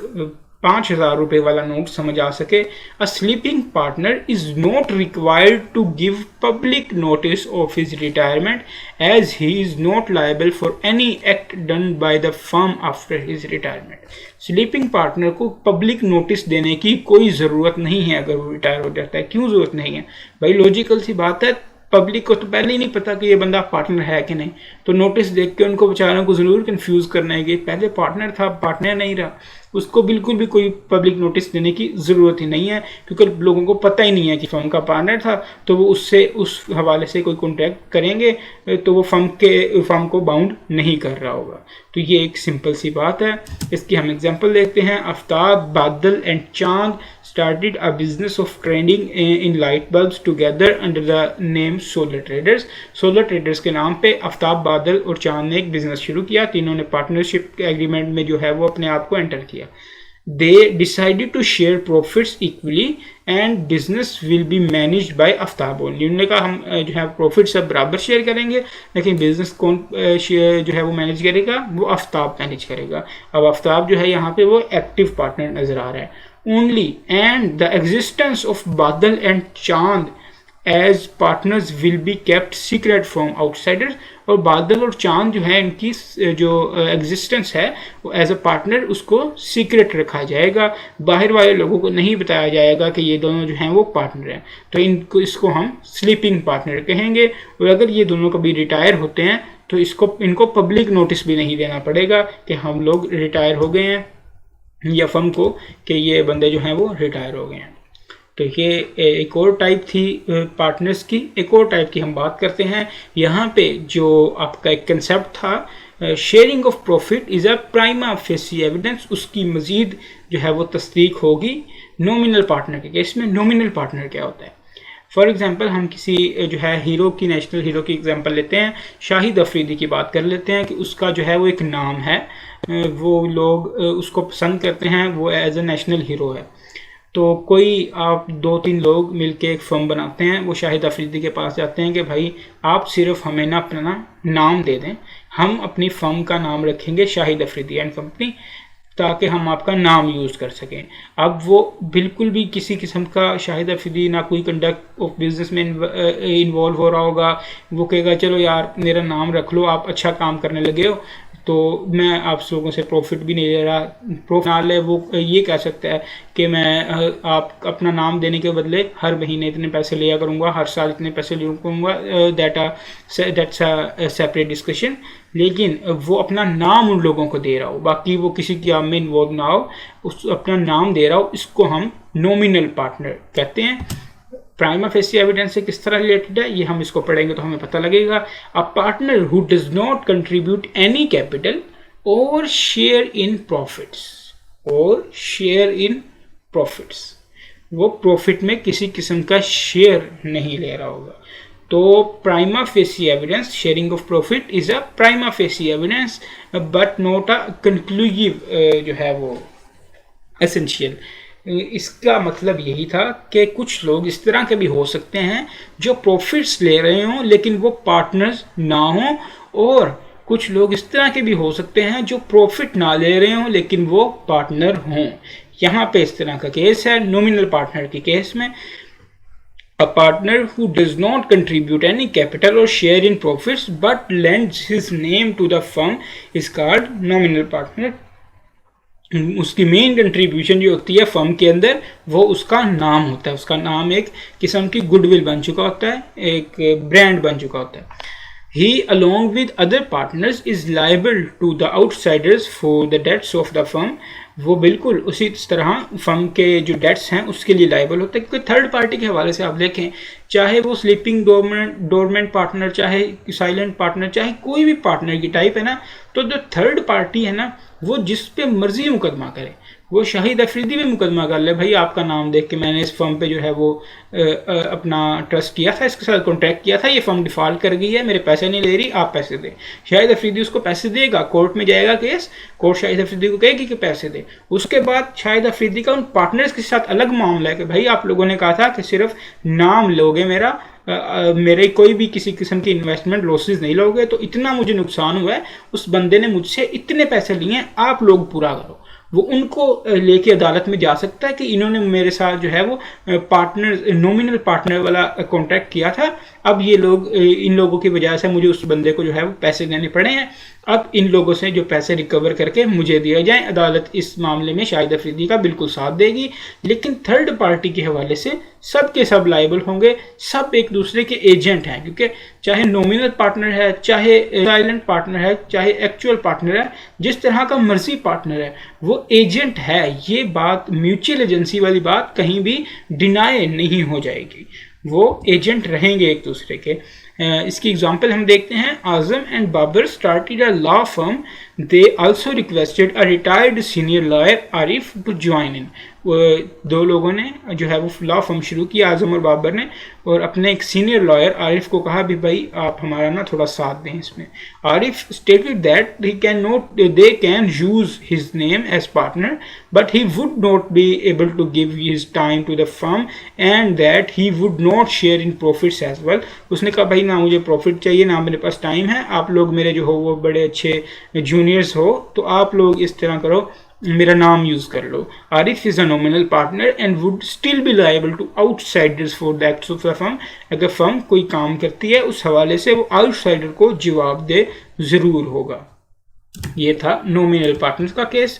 5,000 रुपये वाला नोट समझ आ सके। A sleeping partner is not required to give public notice of his retirement as he is not liable for any act done by the firm after his retirement. Sleeping partner को public notice देने की कोई ज़रूरत नहीं है अगर वो retire हो जाता है। क्यों ज़रूरत नहीं है भाई, लॉजिकल सी बात है, पब्लिक को तो पहले ही नहीं पता कि ये बंदा पार्टनर है कि नहीं, तो नोटिस देख के उनको बेचारों को ज़रूर कंफ्यूज करना है कि पहले पार्टनर था पार्टनर नहीं रहा। उसको बिल्कुल भी कोई पब्लिक नोटिस देने की ज़रूरत ही नहीं है, क्योंकि लोगों को पता ही नहीं है कि फर्म का पार्टनर था, तो वो उससे उस हवाले से कोई कॉन्टैक्ट करेंगे तो वो फर्म को बाउंड नहीं कर रहा होगा। तो ये एक सिंपल सी बात है। इसकी हम एग्जांपल देखते हैं। आफ्ताब, बादल एंड चांद started a business of trading in light bulbs together under the name Solar Traders। Solar Traders के नाम पे आफ्ताब, बादल और चांद ने एक बिजनेस शुरू किया। तीनों ने पार्टनरशिप एग्रीमेंट में जो है वो अपने आप को एंटर किया। They decided to share profits equally and business will be managed by Aftab only। उन्होंने कहा हम जो है प्रॉफिट सब बराबर शेयर करेंगे, लेकिन बिजनेस कौन जो है वो मैनेज करेगा, वो आफ्ताब मैनेज करेगा। अब आफ्ताब जो है यहाँ पे वो एक्टिव पार्टनर नजर आ रहा है। Only and the existence of Badal and Chand as partners will be kept secret from outsiders। और बादल और चांद जो है इनकी जो एग्जिस्टेंस है वो एज अ पार्टनर उसको सीक्रेट रखा जाएगा, बाहर वाले लोगों को नहीं बताया जाएगा कि ये दोनों जो हैं वो पार्टनर हैं। तो इसको हम स्लीपिंग पार्टनर कहेंगे। और अगर ये दोनों कभी रिटायर होते हैं तो इनको पब्लिक नोटिस भी नहीं देना पड़ेगा कि हम लोग रिटायर हो गए हैं या फर्म को कि ये बंदे जो हैं वो रिटायर हो गए हैं। तो ये एक और टाइप थी पार्टनर्स की। एक और टाइप की हम बात करते हैं। यहाँ पे जो आपका एक कंसेप्ट था sharing of profit is a prima facie evidence, उसकी मज़ीद जो है वो तस्दीक होगी नॉमिनल पार्टनर के केस में। नॉमिनल पार्टनर क्या होता है? फॉर एग्जांपल हम किसी जो है हीरो की, नेशनल हीरो की एग्जांपल लेते हैं, शाहिद अफरीदी की बात कर लेते हैं कि उसका जो है वो एक नाम है, वो लोग उसको पसंद करते हैं, वो एज ए नेशनल हीरो है। तो कोई आप 2-3 लोग मिलके एक फर्म बनाते हैं, वो शाहिद अफरीदी के पास जाते हैं कि भाई आप सिर्फ हमें ना अपना नाम दे दें, हम अपनी फर्म का नाम रखेंगे शाहिद अफरीदी एंड कंपनी, ताकि हम आपका नाम यूज़ कर सकें। अब वो बिल्कुल भी किसी किस्म का शाहिद अफरीदी ना कोई कंडक्ट ऑफ बिजनेस में इन्वॉल्व हो रहा होगा, वो कहेगा चलो यार मेरा नाम रख लो, आप अच्छा काम करने लगे हो तो मैं आप लोगों से प्रॉफिट भी नहीं ले रहा, प्रॉफिट ना ले। वो ये कह सकता है कि मैं आप अपना नाम देने के बदले हर महीने इतने पैसे लिया करूँगा, हर साल इतने पैसे लिया करूँगा, दैट्स अ सेपरेट डिस्कशन। लेकिन वो अपना नाम उन लोगों को दे रहा हो, बाकी वो किसी काम में इन्वॉल्व ना हो, उस अपना नाम दे रहा हो, इसको हम नॉमिनल पार्टनर कहते हैं। प्राइमा फेसी एविडेंस से किस तरह रिलेटेड है ये हम इसको पढ़ेंगे तो हमें पता लगेगा। A partner who does not contribute any capital और शेयर इन प्रॉफिट्स, वो प्रॉफिट में किसी किस्म का शेयर नहीं ले रहा होगा। तो prima facie evidence, sharing of profit is a prima facie evidence but not a conclusive जो है वो एसेंशियल। इसका मतलब यही था कि कुछ लोग इस तरह के भी हो सकते हैं जो प्रॉफिट्स ले रहे हों लेकिन वो पार्टनर्स ना हों, और कुछ लोग इस तरह के भी हो सकते हैं जो प्रॉफिट ना ले रहे हों लेकिन वो पार्टनर हों। यहाँ पे इस तरह का केस है नॉमिनल पार्टनर के केस में। A partner who does not contribute any capital or share in profits but lends his name to the firm is called nominal partner. उसकी मेन कंट्रीब्यूशन जो होती है फर्म के अंदर वो उसका नाम होता है, उसका नाम एक किस्म की गुडविल बन चुका होता है, एक ब्रांड बन चुका होता है। He along with other partners is liable to the outsiders for the debts of the firm. वो बिल्कुल उसी तरह फर्म के जो डेट्स हैं उसके लिए लाइबल होता है, क्योंकि थर्ड पार्टी के हवाले से आप देखें, चाहे वो स्लीपिंग डोरमेंट पार्टनर, चाहे साइलेंट पार्टनर, चाहे कोई भी पार्टनर की टाइप है ना, तो जो थर्ड पार्टी है ना वो जिस पे मर्जी मुकदमा करे, वो शाहिद अफरीदी भी मुकदमा कर ले, भाई आपका नाम देख के मैंने इस फर्म पे जो है वो अपना ट्रस्ट किया था, इसके साथ कॉन्ट्रैक्ट किया था, ये फर्म डिफॉल्ट कर गई है, मेरे पैसे नहीं ले रही, आप पैसे दे। शाहिद अफरीदी उसको पैसे देगा, कोर्ट में जाएगा केस, कोर्ट शाहिद अफरीदी को कहेगी कि पैसे दे। उसके बाद शाहिद अफरीदी का उन पार्टनर्स के साथ अलग मामला है कि भाई आप लोगों ने कहा था कि सिर्फ नाम लोगे मेरा, मेरे कोई भी किसी किस्म की इन्वेस्टमेंट लॉसेस नहीं लोगे, तो इतना मुझे नुकसान हुआ है, उस बंदे ने मुझसे इतने पैसे लिए हैं, आप लोग पूरा करो। वो उनको लेके अदालत में जा सकता है कि इन्होंने मेरे साथ जो है वो पार्टनर, नॉमिनल पार्टनर वाला कॉन्ट्रैक्ट किया था, अब ये लोग, इन लोगों की वजह से मुझे उस बंदे को जो है वो पैसे देने पड़े हैं, अब इन लोगों से जो पैसे रिकवर करके मुझे दिए जाएं। अदालत इस मामले में शाहिद अफरीदी का बिल्कुल साथ देगी, लेकिन थर्ड पार्टी के हवाले से सब के सब लायबल होंगे, सब एक दूसरे के एजेंट हैं, क्योंकि चाहे नॉमिनल पार्टनर है, चाहे साइलेंट पार्टनर है, चाहे एक्चुअल पार्टनर है, जिस तरह का मर्जी पार्टनर है वो एजेंट है। ये बात, म्यूचुअल एजेंसी वाली बात कहीं भी डिनाई नहीं हो जाएगी, वो एजेंट रहेंगे एक दूसरे के। इसकी एग्जांपल हम देखते हैं, Azam and Babar started a law firm, they also requested a retired senior lawyer Arif to join in. दो लोगों ने जो है वो लॉ फर्म शुरू किया, आजम और बाबर ने, और अपने एक सीनियर लॉयर आरिफ को कहा भी भाई आप हमारा ना थोड़ा साथ दें इसमें। Arif stated that they can use his name as partner but he would not be able to give his time to the firm and that he would not share in profits as well. उसने कहा भाई ना मुझे profit चाहिए ना मेरे पास time है, आप लोग मेरे जो हो वो बड़े अच्छे जूनियर्स हो, तो आप लोग इस तरह करो, मेरा नाम यूज कर लो। Arif is a nominal partner and would still be liable to outsiders for the acts of the firm. अगर फर्म कोई काम करती है उस हवाले से वो आउटसाइडर को जवाब दे जरूर होगा। ये था नॉमिनल पार्टनर्स का केस।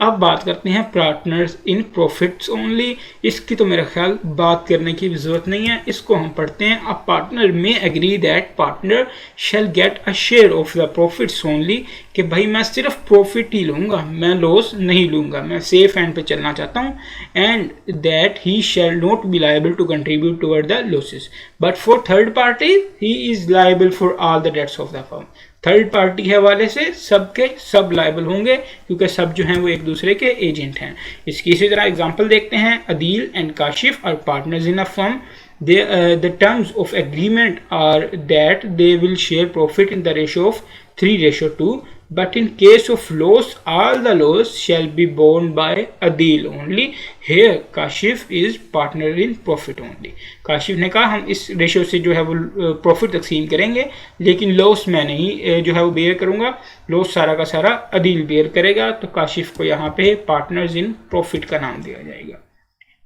अब बात करते हैं पार्टनर्स इन प्रॉफिट्स ओनली। इसकी तो मेरा ख्याल बात करने की भी जरूरत नहीं है, इसको हम पढ़ते हैं। अब पार्टनर में agree that partner shall get a share of the profits only, कि भाई मैं सिर्फ प्रॉफिट ही लूँगा, मैं लॉस नहीं लूँगा, मैं सेफ एंड पे चलना चाहता हूँ। And that he shall not be liable to contribute toward the losses, but for third party he is liable for all the debts of the firm. Third party के हवाले से सबके सब लायबल होंगे, क्योंकि सब जो हैं वो एक दूसरे के एजेंट हैं। इसकी इसी तरह एग्जांपल देखते हैं, Adeel and Kashif are partners in a firm, The terms of agreement are that they will share profit in the ratio of 3:2, but in case of loss, all the loss shall be borne by Adil only. Here Kashif is partner in profit only. Kashif ने कहा हम इस ratio से जो है वो profit तकसीम करेंगे, लेकिन लॉस मैं नहीं जो है वो बेयर करूंगा, लॉस सारा का सारा अदील बेयर करेगा। तो काशिफ को यहाँ पे पार्टनर्स इन प्रॉफिट का नाम दिया जाएगा।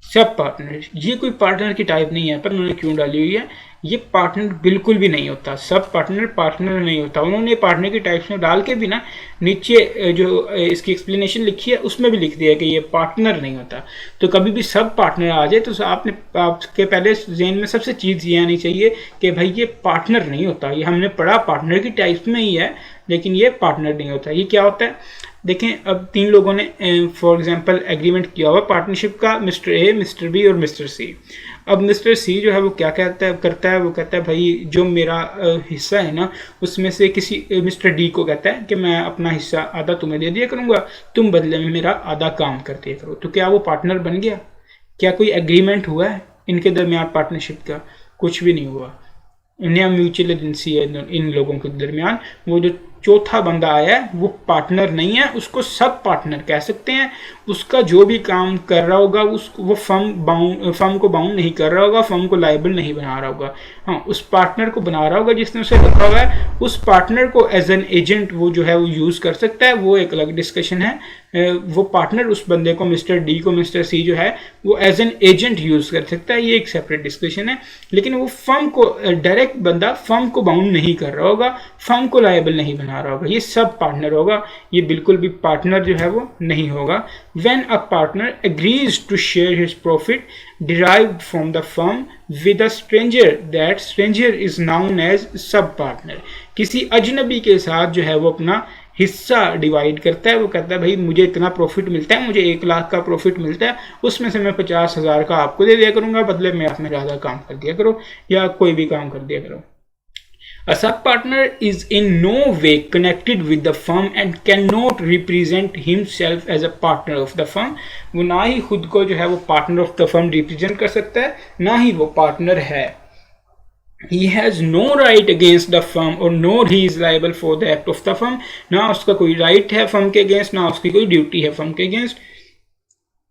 सब पार्टनर, ये कोई पार्टनर की टाइप नहीं है, पर उन्होंने क्यों डाली हुई है, ये पार्टनर बिल्कुल भी नहीं होता। सब पार्टनर पार्टनर नहीं होता। उन्होंने पार्टनर की टाइप्स में डाल के भी ना नीचे जो इसकी एक्सप्लेनेशन लिखी है उसमें भी लिख दिया कि ये पार्टनर नहीं होता। तो कभी भी सब पार्टनर आ जाए तो आपके पहले जेहन में सबसे चीज़ ये आनी चाहिए कि भाई ये पार्टनर नहीं होता। ये हमने पढ़ा पार्टनर की टाइप्स में ही है, लेकिन ये पार्टनर नहीं होता। ये क्या होता है देखें, अब तीन लोगों ने फॉर एग्जांपल एग्रीमेंट किया हुआ पार्टनरशिप का, मिस्टर ए, मिस्टर बी और मिस्टर सी। अब मिस्टर सी जो है वो क्या करता है, वो कहता है भाई जो मेरा हिस्सा है ना उसमें से किसी मिस्टर डी को कहता है कि मैं अपना हिस्सा आधा तुम्हें दे दिया करूँगा, तुम बदले में मेरा आधा काम कर दिया करो। तो क्या वो पार्टनर बन गया? क्या कोई एग्रीमेंट हुआ है इनके दरमियान पार्टनरशिप का? कुछ भी नहीं हुआ। इन्हें म्यूचुअल एजेंसी है इन लोगों के दरमियान। वो जो चौथा बंदा आया है वो पार्टनर नहीं है, उसको सब पार्टनर कह सकते हैं। उसका जो भी काम कर रहा होगा उसको वो फर्म को बाउंड नहीं कर रहा होगा, फर्म को लायबल नहीं बना रहा होगा। हाँ, उस पार्टनर को बना रहा होगा जिसने उसे रखा हुआ है। उस पार्टनर को एज एन एजेंट वो जो है वो यूज़ कर सकता है, वो एक अलग डिस्कशन है। वो पार्टनर उस बंदे को, मिस्टर डी को, मिस्टर सी जो है वो एज एन एजेंट यूज़ कर सकता है, ये एक सेपरेट डिस्कशन है। लेकिन वो फर्म को डायरेक्ट बंदा फर्म को बाउंड नहीं कर रहा होगा, फर्म को लायबल नहीं बना रहा होगा, ये सब पार्टनर होगा। ये बिल्कुल भी पार्टनर जो है वो नहीं होगा। When a partner agrees to share his profit derived from the firm with a stranger, that stranger is known as sub partner। किसी अजनबी के साथ जो है वो अपना हिस्सा डिवाइड करता है। वो कहता है भाई मुझे इतना प्रॉफिट मिलता है, मुझे 1 लाख का प्रॉफिट मिलता है, उसमें से मैं 50,000 का आपको दे दिया करूंगा, बदले में आप मेरा ज़्यादा काम कर दिया करो या कोई भी काम कर दिया करो। A sub-partner is in no way connected with the firm and cannot represent himself as a partner of the firm। वो ना ही खुद को जो है वो partner of the firm represent कर सकता है, ना ही वो partner है। He has no right against the firm or nor he is liable for the act of the firm। ना उसका कोई right है firm के against, ना उसकी कोई duty है firm के against।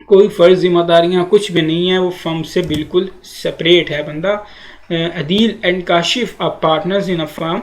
कोई फर्ज जिम्मेदारियाँ कुछ भी नहीं है, वो firm से बिल्कुल separate है बंदा। Adil and Kashif are partners in a firm।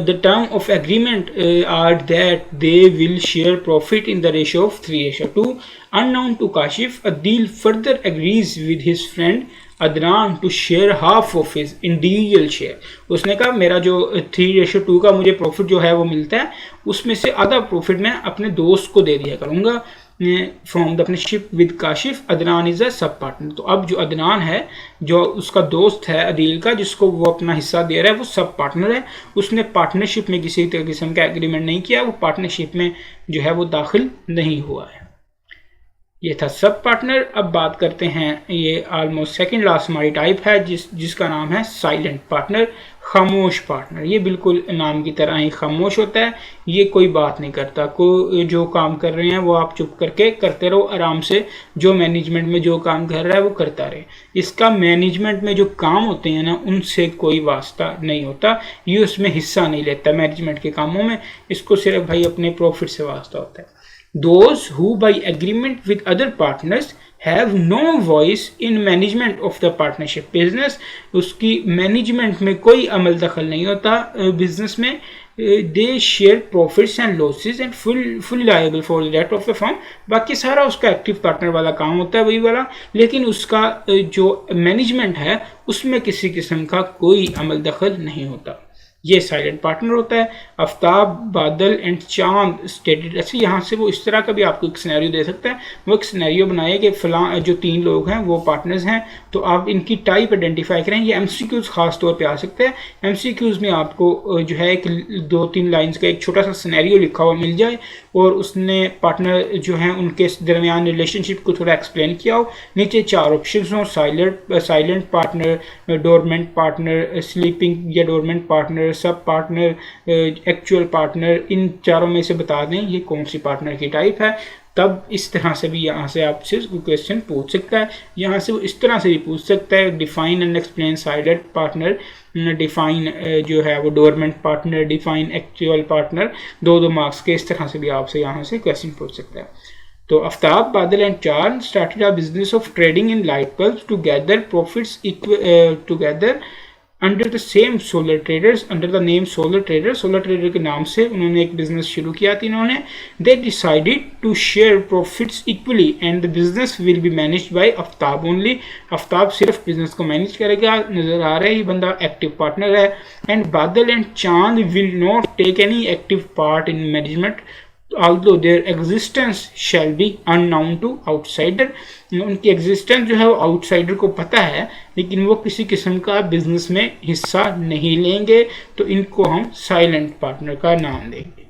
The term of agreement are that they will share profit in the ratio of 3:2। Unknown to Kashif, Adil further agrees with his friend Adnan to share half of his individual share. उसने कहा मेरा जो 3:2 का मुझे profit जो है वो मिलता है, उसमें से आधा प्रॉफिट मैं अपने दोस्त को दे दिया करूँगा। From the partnership with Kashif, Adnan is a sub partner. तो अब जो अदनान है, जो उसका दोस्त है अदील का, जिसको वो अपना हिस्सा दे रहा है, वो सब पार्टनर है। उसने पार्टनरशिप में किसी किस्म का एग्रीमेंट नहीं किया, वो पार्टनरशिप में जो है वो दाखिल नहीं हुआ है। ये था सब पार्टनर। अब बात करते हैं, ये ऑलमोस्ट सेकंड लास्ट हमारी टाइप है जिसका नाम है साइलेंट पार्टनर, खामोश पार्टनर। ये बिल्कुल नाम की तरह ही खामोश होता है, ये कोई बात नहीं करता। को जो काम कर रहे हैं वो आप चुप करके करते रहो आराम से, जो मैनेजमेंट में जो काम कर रहा है वो करता रहे। इसका मैनेजमेंट में जो काम होते हैं ना उनसे कोई वास्ता नहीं होता, ये उसमें हिस्सा नहीं लेता मैनेजमेंट के कामों में, इसको सिर्फ भाई अपने प्रॉफिट से वास्ता होता है। Those who by agreement with other partners have no voice in management of the partnership business। उसकी मैनेजमेंट में कोई अमल दखल नहीं होता बिजनेस में। They share profits and losses and fully liable for the debt of the firm। बाकी सारा उसका एक्टिव पार्टनर वाला काम होता है वही वाला, लेकिन उसका जो मैनेजमेंट है उसमें किसी किस्म का कोई अमल दखल नहीं होता। ये साइलेंट पार्टनर होता है। आफ्ताब, बादल एंड चांद स्टेटेड। अच्छा, यहाँ से वो इस तरह का भी आपको एक सिनेरियो दे सकता है। वो एक सिनेरियो बनाए कि फलां जो 3 लोग हैं वो पार्टनर्स हैं, तो आप इनकी टाइप आइडेंटिफाई करें। ये MCQs खास तौर पे आ सकते हैं। MCQs में आपको जो है एक 2-3 लाइन्स का एक छोटा सा सिनेरियो लिखा हुआ मिल जाए और उसने पार्टनर जो हैं उनके दरमियान रिलेशनशिप को थोड़ा एक्सप्लेन किया हो। नीचे 4 ऑप्शन हों, silent partner, dormant partner, sleeping या dormant partner, sub partner, actual partner. इन चारों में से बता दें ये कौन सी पार्टनर की टाइप है। तब इस तरह से भी यहाँ से आपसे क्वेश्चन पूछ सकता है, यहाँ से वो इस तरह से भी पूछ सकता है, define and explain silent partner, define जो है वो dormant partner, define actual partner, 2-2 marks के इस तरह से भी आपसे यहाँ से क्वेश्चन पूछ सकता है। तो Aftab, Badal and Chand started a business of trading in light bulbs to gather profits together under the same solar traders, under the name solar trader, solar trader के नाम से उन्होंने एक बिजनेस शुरू किया था इन्होंने। They decided to share profits equally and the business will be managed by Aftab only. Aftab सिर्फ बिजनेस को मैनेज करेगा, नजर आ रहा है ये बंदा एक्टिव पार्टनर है। And Badal and Chand will not take any active part in management although their existence shall be unknown to outsider। उनकी एग्जिस्टेंस जो है वो आउटसाइडर को पता है, लेकिन वो किसी किस्म का बिजनेस में हिस्सा नहीं लेंगे, तो इनको हम साइलेंट पार्टनर का नाम देंगे।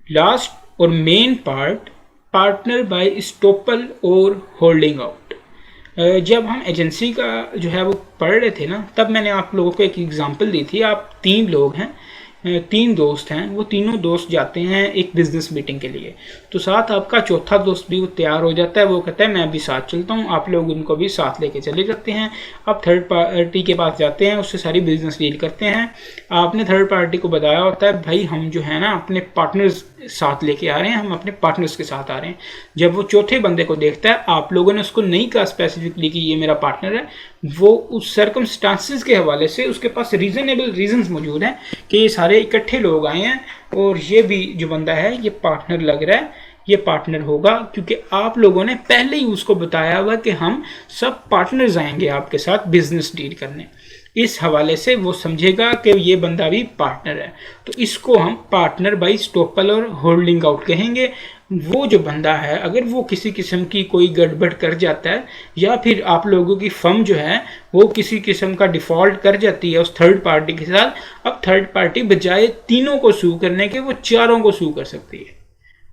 लास्ट और main part, partner by estoppel और होल्डिंग आउट। जब हम एजेंसी का जो है वो पढ़ रहे थे ना, तब मैंने आप लोगों को एक एग्जांपल दी थी। आप 3 लोग हैं, 3 दोस्त हैं, वो तीनों दोस्त जाते हैं एक बिजनेस मीटिंग के लिए। तो साथ आपका चौथा दोस्त भी वो तैयार हो जाता है, वो कहता है मैं भी साथ चलता हूँ, आप लोग उनको भी साथ लेके चले जाते हैं। आप थर्ड पार्टी के पास जाते हैं, उससे सारी बिजनेस डील करते हैं। आपने थर्ड पार्टी को बताया होता है भाई हम जो है ना अपने पार्टनर्स साथ लेके आ रहे हैं, हम अपने पार्टनर्स के साथ आ रहे हैं। जब वो चौथे बंदे को देखता है, आप लोगों ने उसको नहीं कहा स्पेसिफिकली कि ये मेरा पार्टनर है, वो उस सर्कमस्टांसेस के हवाले से उसके पास रीजनेबल रीजंस मौजूद हैं कि ये सारे इकट्ठे लोग आए हैं और ये भी जो बंदा है ये पार्टनर लग रहा है, ये पार्टनर होगा, क्योंकि आप लोगों ने पहले ही उसको बताया हुआ कि हम सब पार्टनर्स आएंगे आपके साथ बिजनेस डील करने। इस हवाले से वो समझेगा कि ये बंदा भी पार्टनर है। तो इसको हम पार्टनर बाय स्टॉपल और होल्डिंग आउट कहेंगे। वो जो बंदा है अगर वो किसी किस्म की कोई गड़बड़ कर जाता है, या फिर आप लोगों की फर्म जो है वो किसी किस्म का डिफ़ॉल्ट कर जाती है उस थर्ड पार्टी के साथ, अब थर्ड पार्टी बजाय तीनों को सू करने के वो चारों को सू कर सकती है,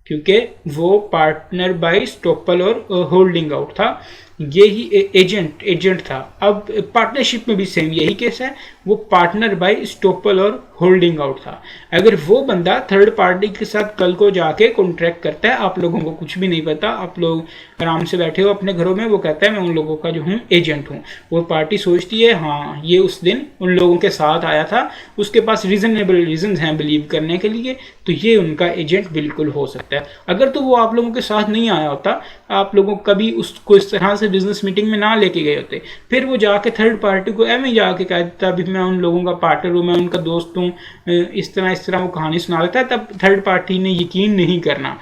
क्योंकि वो पार्टनर बाय स्टॉपल और होल्डिंग आउट था, यही एजेंट था। अब पार्टनरशिप में भी सेम यही केस है, वो पार्टनर बाय स्टॉपल और होल्डिंग आउट था। अगर वो बंदा थर्ड पार्टी के साथ कल को जाके कॉन्ट्रैक्ट करता है, आप लोगों को कुछ भी नहीं पता, आप लोग आराम से बैठे हो अपने घरों में, वो कहता है मैं उन लोगों का जो हूँ एजेंट हूँ। वो पार्टी सोचती है हाँ ये उस दिन उन लोगों के साथ आया था, उसके पास रीजनेबल रीजन हैं बिलीव करने के लिए, तो ये उनका एजेंट बिल्कुल हो सकता है। अगर तो वो आप लोगों के साथ नहीं आया होता, आप लोगों कभी उसको इस तरह से बिजनेस मीटिंग में ना लेके गए होते, फिर वो जाके थर्ड पार्टी को एवं जाके कह देता अभी मैं उन लोगों का पार्टनर हूँ, मैं उनका दोस्त हूँ, इस तरह वो कहानी सुना देता है, तब थर्ड पार्टी ने यकीन नहीं करना।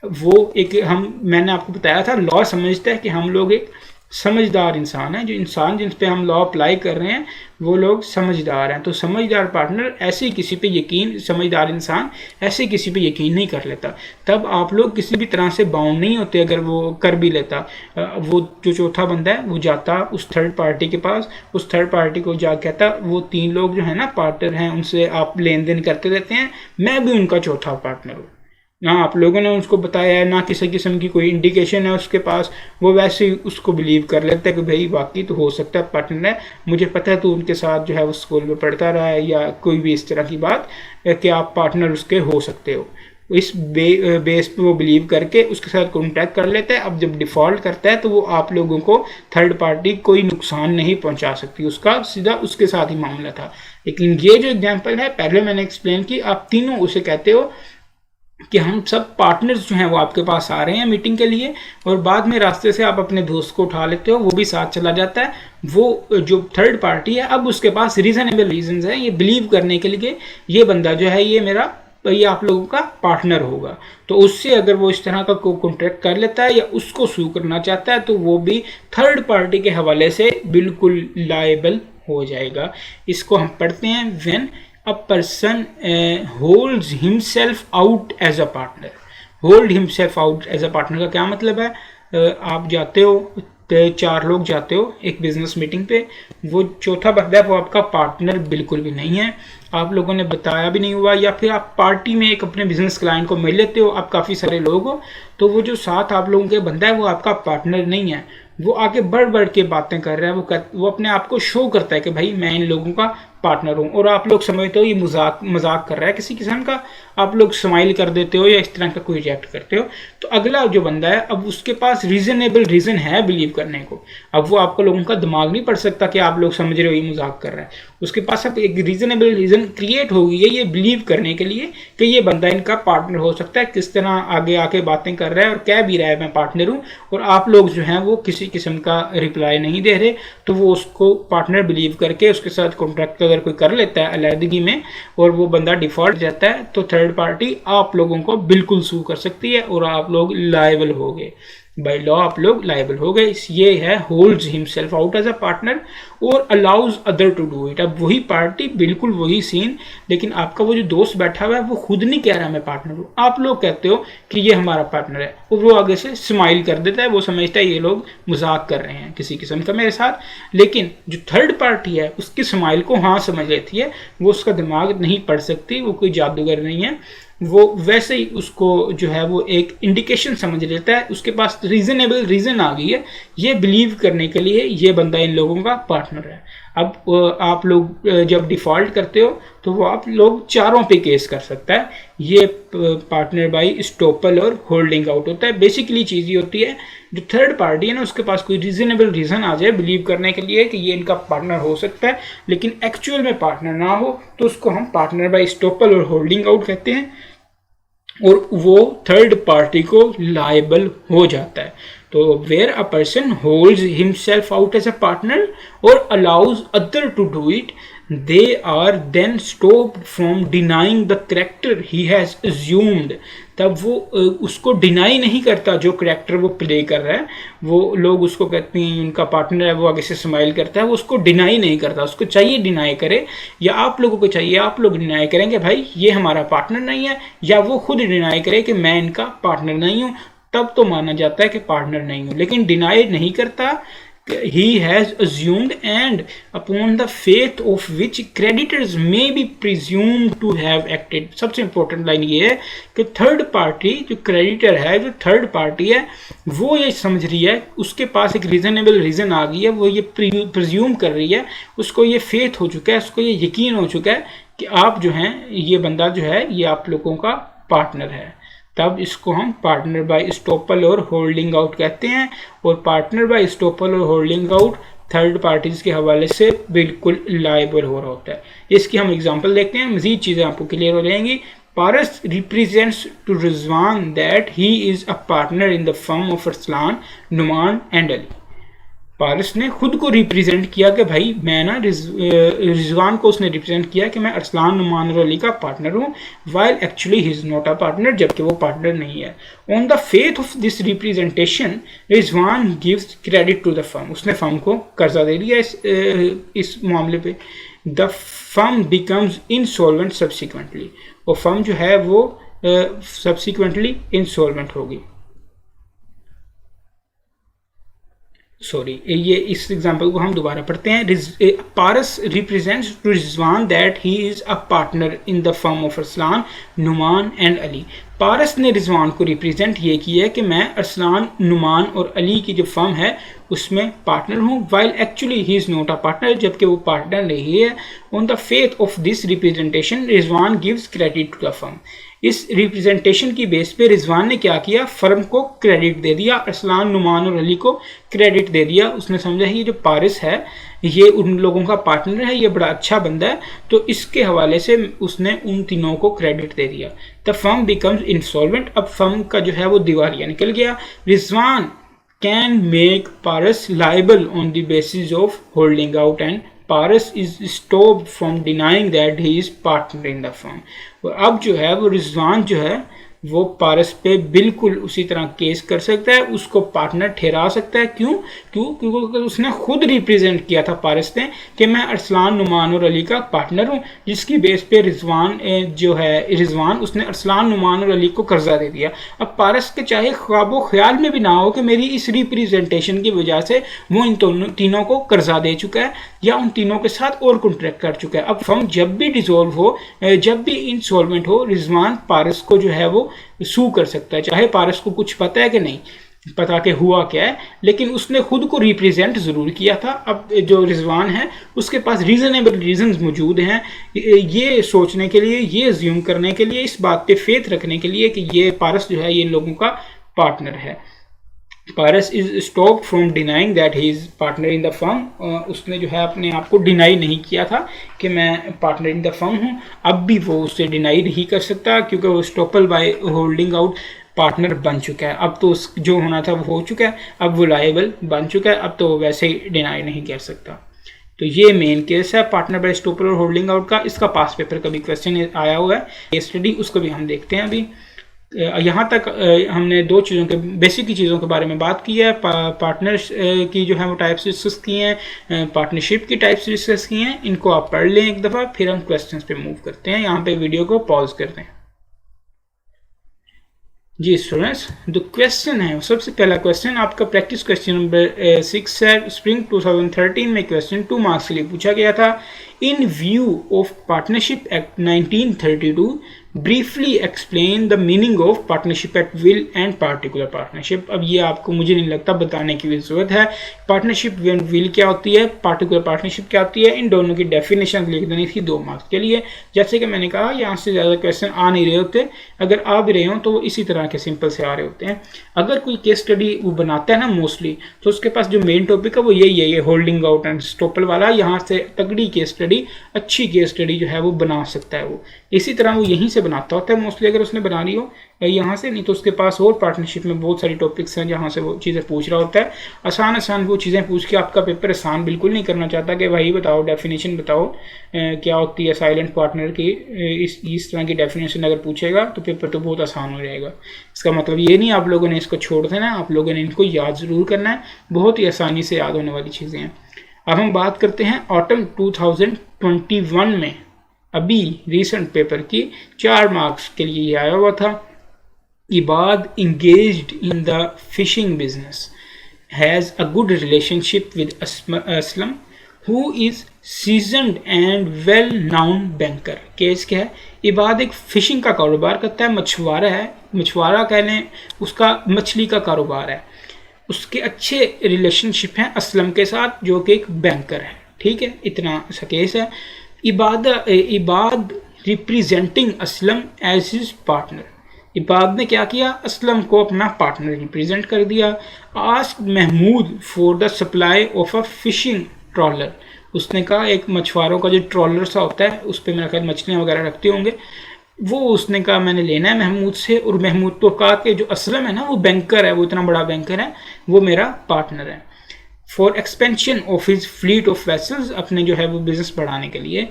वो एक मैंने आपको बताया था लॉ समझता है कि हम लोग एक समझदार इंसान है, जो इंसान जिन पे हम लॉ अप्लाई कर रहे हैं वो लोग समझदार हैं। तो समझदार पार्टनर ऐसे किसी पे यकीन, समझदार इंसान ऐसे किसी पे यकीन नहीं कर लेता, तब आप लोग किसी भी तरह से बाउंड नहीं होते। अगर वो कर भी लेता, वो जो चौथा बंदा है वो जाता उस थर्ड पार्टी के पास, उस थर्ड पार्टी को जा कहता वो 3 लोग जो है ना पार्टनर हैं, उनसे आप लेन देन करते रहते हैं, मैं भी उनका चौथा पार्टनर हूँ। ना आप लोगों ने उसको बताया है, ना किसी किस्म की कोई इंडिकेशन है उसके पास, वो वैसे ही उसको बिलीव कर लेता है कि भाई वाकई तो हो सकता है पार्टनर है, मुझे पता है तो उनके साथ जो है वो स्कूल में पढ़ता रहा है, या कोई भी इस तरह की बात कि आप पार्टनर उसके हो सकते हो। इस बेस पे वो बिलीव करके उसके साथ कॉन्टैक्ट कर लेता है। अब जब डिफ़ॉल्ट करता है तो वो आप लोगों को थर्ड पार्टी कोई नुकसान नहीं पहुंचा सकती, उसका सीधा उसके साथ ही मामला था। लेकिन ये जो एग्जाम्पल है पहले मैंने एक्सप्लेन की, आप तीनों उसे कहते हो कि हम सब पार्टनर्स जो हैं वो आपके पास आ रहे हैं मीटिंग के लिए, और बाद में रास्ते से आप अपने दोस्त को उठा लेते हो, वो भी साथ चला जाता है। वो जो थर्ड पार्टी है अब उसके पास रीजनेबल रीजंस है ये बिलीव करने के लिए ये बंदा जो है ये आप लोगों का पार्टनर होगा। तो उससे अगर वो इस तरह का कॉन्ट्रैक्ट कर लेता है या उसको सू करना चाहता है तो वो भी थर्ड पार्टी के हवाले से बिल्कुल लायबल हो जाएगा। इसको हम पढ़ते हैं when a person holds himself out as a partner। hold himself out as a partner का क्या मतलब है? आप जाते हो, 4 लोग जाते हो एक बिजनेस मीटिंग पे, वो चौथा बंदा है वो आपका पार्टनर बिल्कुल भी नहीं है, आप लोगों ने बताया भी नहीं हुआ, या फिर आप पार्टी में एक अपने बिजनेस क्लाइंट को मिल लेते हो, आप काफ़ी सारे लोग हो, तो वो जो साथ आप लोगों के बंदा है वो आपका पार्टनर नहीं है, वो आके बढ़ बढ़ के बातें कर रहा है, वो अपने आप को शो करता है कि भाई मैं इन लोगों का पार्टनर हूँ, और आप लोग समझते हो ये मजाक कर रहा है किसी किस्म का, आप लोग स्माइल कर देते हो या इस तरह का कोई रिएक्ट करते हो, तो अगला जो बंदा है अब उसके पास रीजनेबल रीजन है बिलीव करने को। अब वो आपको लोगों का दिमाग नहीं पढ़ सकता कि आप लोग समझ रहे हो ये मजाक कर रहा है, उसके पास अब एक रीजनेबल रीजन क्रिएट हो गई है ये बिलीव करने के लिए कि ये बंदा इनका पार्टनर हो सकता है। किस तरह आगे आके बातें कर रहा है और कह भी रहा है मैं पार्टनर हूँ, और आप लोग जो हैं वो किसी किस्म का रिप्लाई नहीं दे रहे, तो वो उसको पार्टनर बिलीव करके उसके साथ कॉन्ट्रैक्ट अगर कोई कर लेता है अलहदगी में और वो बंदा डिफॉल्ट जाता है, तो थर्ड पार्टी आप लोगों को बिल्कुल सू कर सकती है और आप लोग लायबल हो गए, बाय लॉ आप लोग लायबल हो गए। ये है holds himself out as a partner और allows other to do it. अब वही पार्टी, बिल्कुल वही सीन, लेकिन आपका वो जो दोस्त बैठा हुआ है वो खुद नहीं कह रहा मैं पार्टनर हूँ, आप लोग कहते हो कि ये हमारा पार्टनर है, और वो आगे से स्माइल कर देता है, वो समझता है ये लोग मजाक कर रहे हैं किसी किस्म का मेरे साथ। लेकिन जो थर्ड पार्टी है उसकी स्माइल को हाँ समझ लेती है, वो उसका दिमाग नहीं पढ़ सकती, वो कोई जादूगर नहीं है, वो वैसे ही उसको जो है वो एक इंडिकेशन समझ लेता है, उसके पास रीजनेबल रीजन आ गई है ये बिलीव करने के लिए ये बंदा इन लोगों का पार्टनर है। अब आप लोग जब डिफॉल्ट करते हो तो वो आप लोग चारों पे केस कर सकता है। ये पार्टनर बाय स्टॉपल और होल्डिंग आउट होता है। बेसिकली चीज़ ये होती है जो थर्ड पार्टी है ना उसके पास कोई रीजनेबल रीज़न आ जाए बिलीव करने के लिए कि ये इनका पार्टनर हो सकता है, लेकिन एक्चुअल में पार्टनर ना हो, तो उसको हम पार्टनर बाय स्टॉपल और होल्डिंग आउट कहते हैं, और वो थर्ड पार्टी को लायबल हो जाता है। तो where a person holds himself out as a partner और allows other to do it, they are then stopped from denying the character he has assumed। तब वो उसको डिनाई नहीं करता जो करेक्टर वो प्ले कर रहा है, वो लोग उसको कहते हैं उनका पार्टनर है, वो आगे से स्माइल करता है, वो उसको डिनाई नहीं करता, उसको चाहिए डिनाई करे, या आप लोगों को चाहिए आप लोग डिनाई करेंगे भाई ये हमारा पार्टनर नहीं है, या वो खुद डिनाई करे कि मैं इनका पार्टनर नहीं हूँ, तब तो माना जाता है कि पार्टनर नहीं हूँ। लेकिन डिनाई नहीं करता, he has assumed and upon the faith of which creditors may be presumed to have acted। सबसे इंपॉर्टेंट लाइन ये है कि थर्ड पार्टी जो क्रेडिटर है, जो थर्ड पार्टी है, वो ये समझ रही है उसके पास एक रीजनेबल रीजन आ गई है, वो ये प्रिज्यूम कर रही है, उसको ये फेथ हो चुका है, उसको ये यकीन हो चुका है कि आप जो हैं ये बंदा जो है ये आप लोगों का पार्टनर है, तब इसको हम पार्टनर बाय स्टॉपल और होल्डिंग आउट कहते हैं। और पार्टनर बाय स्टॉपल और होल्डिंग आउट थर्ड पार्टीज के हवाले से बिल्कुल लायबल हो रहा होता है। इसकी हम एग्जांपल देखते हैं, मजीद चीज़ें आपको क्लियर हो जाएंगी। Paras represents to Rizwan that he is a partner in the firm of Arsalan, Numan and Ali. Paras ने खुद को रिप्रेजेंट किया कि भाई मैं ना रिजवान को उसने रिप्रेजेंट किया कि मैं अरसलान, नुमान और अली का पार्टनर हूँ, while actually he is not a partner, जबकि वो पार्टनर नहीं है। On the faith of this representation Rizwan gives credit to the firm, उसने फर्म को कर्जा दे दिया इस मामले पे। The firm becomes insolvent subsequently, और फर्म जो है वो सब्सिक्वेंटली इंसॉल्वेंट होगी। सॉरी, ये इस एग्जांपल को हम दोबारा पढ़ते हैं। Paras represents to Rizwan that he is a partner in the firm of Arsalan, Numan and Ali. Paras ने रिजवान को रिप्रेजेंट ये किया कि मैं अरसलान, नुमान और अली की जो फर्म है उसमें पार्टनर हूँ, while actually he is not a partner, जबकि वो पार्टनर नहीं है। On the faith of this representation Rizwan gives credit to the firm. इस रिप्रेजेंटेशन की बेस पे रिजवान ने क्या किया, फर्म को क्रेडिट दे दिया, अरसलान, नुमान और अली को क्रेडिट दे दिया। उसने समझा ये जो पारिस है ये उन लोगों का पार्टनर है, ये बड़ा अच्छा बंदा है, तो इसके हवाले से उसने उन तीनों को क्रेडिट दे दिया। द फर्म बिकम्स इंसॉल्वेंट, अब फर्म का जो है वो दिवालिया निकल गया। Rizwan can make Paras liable on the basis of holding out and Paris is stopped from denying that he is partner in the firm। और अब जो है वो रिजवान जो है वो पारस पे बिल्कुल उसी तरह केस कर सकता है, उसको पार्टनर ठहरा सकता है। क्यों? क्योंकि उसने खुद रिप्रेजेंट किया था पारस ने कि मैं अरसलान, नुमान और अली का पार्टनर हूँ, जिसकी बेस पे रिजवान जो है रिजवान उसने अरसलान, नुमान और अली को कर्जा दे दिया। अब पारस के चाहे ख्वाबो ख्याल में भी ना हो कि मेरी इस रिप्रेजेंटेशन की वजह से वो इन तीनों को कर्जा दे चुका है या उन तीनों के साथ और कॉन्ट्रैक्ट कर चुका है। अब फर्म जब भी डिसॉल्व हो, जब भी इंसॉल्वेंट हो, रिजवान पारस को जो है वो सू कर सकता है, चाहे पारस को कुछ पता है कि नहीं। पता कि हुआ क्या है, लेकिन उसने खुद को रिप्रेजेंट ज़रूर किया था। अब जो रिजवान है उसके पास रीज़नेबल रीजंस मौजूद हैं ये सोचने के लिए, ये अज्यूम करने के लिए, इस बात पे फेथ रखने के लिए कि ये पारस जो है ये लोगों का पार्टनर है। Paras is stop from denying that he is partner in the firm. उसने जो है अपने आप को डिनाई नहीं किया था कि मैं पार्टनर इन द फर्म हूँ। अब भी वो उससे डिनाई नहीं कर सकता क्योंकि वो estoppel by holding out partner बन चुका है। अब तो जो होना था वो हो चुका है, अब वो लायबल बन चुका है, अब तो वैसे ही डिनाई नहीं कर सकता। तो ये मेन केस है पार्टनर बाय स्टॉपल और होल्डिंग आउट का। इसका पास पेपर का भी क्वेश्चन आया हुआ है, केस स्टडी, उसको भी हम देखते हैं। अभी यहाँ तक हमने दो चीज़ों के बेसिक की चीज़ों के बारे में बात की है। पार्टनर्स की जो है वो टाइप्स डिस्कस की हैं, पार्टनरशिप की टाइप्स डिस्कस की हैं। इनको आप पढ़ लें एक दफ़ा, फिर हम क्वेश्चंस पे मूव करते हैं। यहाँ पे वीडियो को पॉज कर दें। जी स्टूडेंट्स, द क्वेश्चन है, सबसे पहला क्वेश्चन आपका प्रैक्टिस क्वेश्चन नंबर 6 है। स्प्रिंग 2013 में क्वेश्चन 2 मार्क्स के लिए पूछा गया था। इन view of partnership act 1932 briefly explain the meaning of partnership at will and particular partnership. अब ये आपको मुझे नहीं लगता बताने की भी जरूरत है। पार्टनरशिप एंड विल क्या होती है, पार्टिकुलर पार्टनरशिप क्या होती है, इन दोनों की डेफिनेशन लिख देनी थी 2 मार्क्स के लिए। जैसे कि मैंने कहा यहाँ से ज़्यादा क्वेश्चन आ नहीं रहे होते, अगर आ भी रहे हो तो वो इसी तरह के सिंपल से आ रहे होते हैं। अगर कोई केस स्टडी वो बनाता है ना मोस्टली, तो उसके पास जो मेन टॉपिक है वो यही है, ये होल्डिंग आउट एंड स्टॉपल वाला। यहाँ से तगड़ी केस स्टडी, अच्छी केस स्टडी जो है वो बना सकता है। वो इसी तरह वो यहीं से बनाता होता है मोस्टली, अगर उसने बना ली हो यहाँ से। नहीं तो उसके पास और पार्टनरशिप में बहुत सारी टॉपिक्स हैं जहाँ से वो चीज़ें पूछ रहा होता है। आसान वो चीज़ें पूछ के आपका पेपर आसान बिल्कुल नहीं करना चाहता कि भाई बताओ डेफिनेशन बताओ क्या होती है साइलेंट पार्टनर की। इस तरह की डेफिनेशन अगर पूछेगा तो पेपर तो बहुत आसान हो जाएगा। इसका मतलब ये नहीं आप लोगों ने इसको छोड़ देना, आप लोगों ने इनको याद ज़रूर करना है, बहुत ही आसानी से याद होने वाली चीज़ें हैं। अब हम बात करते हैं ऑटम 2021 में अभी रिसेंट पेपर की 4 मार्क्स के लिए ये आया हुआ था। इबाद engaged in the fishing business has a good relationship with Aslam who is seasoned and well known banker। Case क्या है, इबाद एक फिशिंग का कारोबार करता है, मछुआरा है, मछुआरा कहने उसका मछली का कारोबार है। उसके अच्छे रिलेशनशिप हैं असलम के साथ जो कि एक बैंकर है। ठीक है, इतना सा केस है। Ibad representing Aslam as his partner. Ibad ने क्या किया, असलम को अपना पार्टनर रिप्रेजेंट कर दिया। Asked Mahmood for the supply of a fishing trawler. उसने कहा एक मछुआरों का जो ट्रॉलर सा होता है उस पर मेरा ख्याल मछलियाँ वगैरह रखते होंगे, वो उसने कहा मैंने लेना है महमूद से। और महमूद को कहा कि जो असलम है ना वो बैंकर है, वो इतना बड़ा बैंकर है, वो मेरा पार्टनर है। For expansion of his fleet of vessels, अपने जो है वो बिजनेस बढ़ाने के लिए।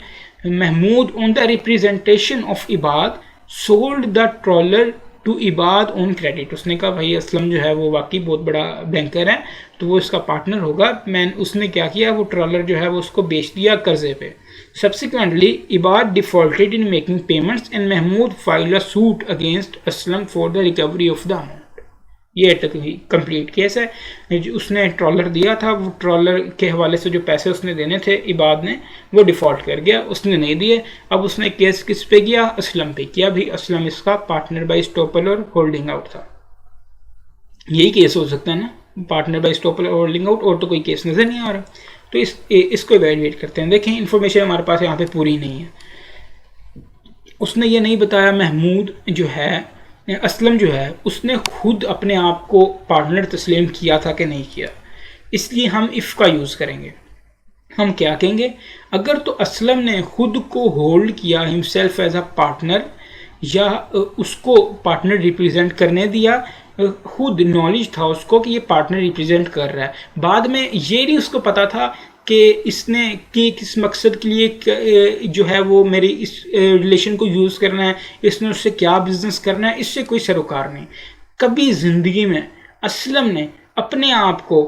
Mahmood on the representation of Ibad sold the trawler to Ibad on credit. उसने कहा भाई असलम जो है वो वाकई बहुत बड़ा बैंकर है तो वो इसका पार्टनर होगा। उसने क्या किया, वो ट्रॉलर जो है वो उसको बेच दिया कर्जे पे। Subsequently Ibad defaulted in making payments and Mahmood file a suit against Aslam for the recovery of the amount. ये तक ही कंप्लीट केस है। उसने ट्रॉलर दिया था, वो ट्रॉलर के हवाले से जो पैसे उसने देने थे इबाद ने, वो डिफ़ॉल्ट कर गया, उसने नहीं दिए। अब उसने केस किस पे किया, असलम पे किया। भी असलम इसका पार्टनर बाय स्टॉपल और होल्डिंग आउट था। यही केस हो सकता है ना, पार्टनर बाय स्टॉपल और होल्डिंग आउट, और तो कोई केस नज़र नहीं आ रहा। तो इसको इवैल्यूएट करते हैं। देखें इन्फॉर्मेशन हमारे पास यहाँ पे पूरी नहीं है। उसने ये नहीं बताया महमूद जो है, असलम जो है उसने खुद अपने आप को पार्टनर तस्लीम किया था कि नहीं किया। इसलिए हम इफ़ का यूज़ करेंगे। हम क्या कहेंगे, अगर तो असलम ने खुद को होल्ड किया हिमसेल्फ एज अ पार्टनर, या उसको पार्टनर रिप्रेजेंट करने दिया, खुद नॉलेज था उसको कि ये पार्टनर रिप्रेजेंट कर रहा है, बाद में ये नहीं उसको पता था कि इसने कि किस मकसद के लिए जो है वो मेरी इस रिलेशन को यूज़ करना है, इसने उससे क्या बिजनेस करना है, इससे कोई सरोकार नहीं। कभी ज़िंदगी में असलम ने अपने आप को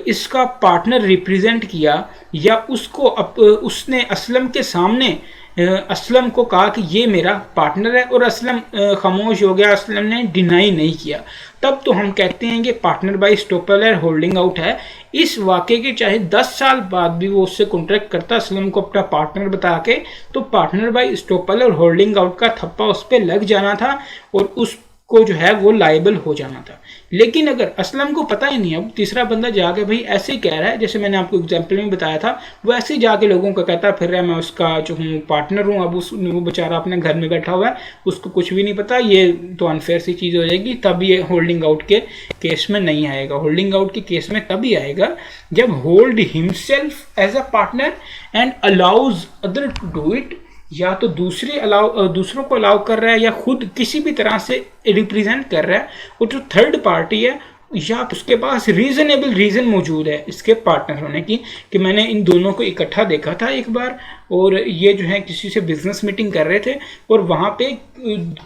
इसका पार्टनर रिप्रेजेंट किया, या उसने असलम के सामने असलम को कहा कि ये मेरा पार्टनर है और असलम खामोश हो गया, असलम ने डिनाई नहीं किया, तब तो हम कहते हैं कि पार्टनर बाय स्टॉपल और होल्डिंग आउट है। इस वाक़े के चाहे 10 साल बाद भी वो उससे कॉन्ट्रैक्ट करता असलम को अपना पार्टनर बता के, तो पार्टनर बाय स्टॉपल और होल्डिंग आउट का थप्पा उस पर लग जाना था और को जो है वो लायबल हो जाना था। लेकिन अगर असलम को पता ही नहीं, अब तीसरा बंदा जाके भाई ऐसे ही कह रहा है, जैसे मैंने आपको एग्जांपल में बताया था, वो ऐसे ही जाके लोगों को कहता फिर रहा है मैं उसका जो हूँ पार्टनर हूँ। अब वो बेचारा अपने घर में बैठा हुआ है, उसको कुछ भी नहीं पता, ये तो अनफेयर सी चीज़ हो जाएगी। तब ये होल्डिंग आउट के केस में नहीं आएगा। होल्डिंग आउट के केस में तभी आएगा जब hold himself as a partner and allows other to do it, या तो दूसरों को अलाउ कर रहा है या खुद किसी भी तरह से रिप्रेजेंट कर रहा है, और जो थर्ड पार्टी है या उसके पास रीजनेबल रीजन मौजूद है इसके पार्टनर होने की, कि मैंने इन दोनों को इकट्ठा देखा था एक बार, और ये जो है किसी से बिजनेस मीटिंग कर रहे थे, और वहाँ पे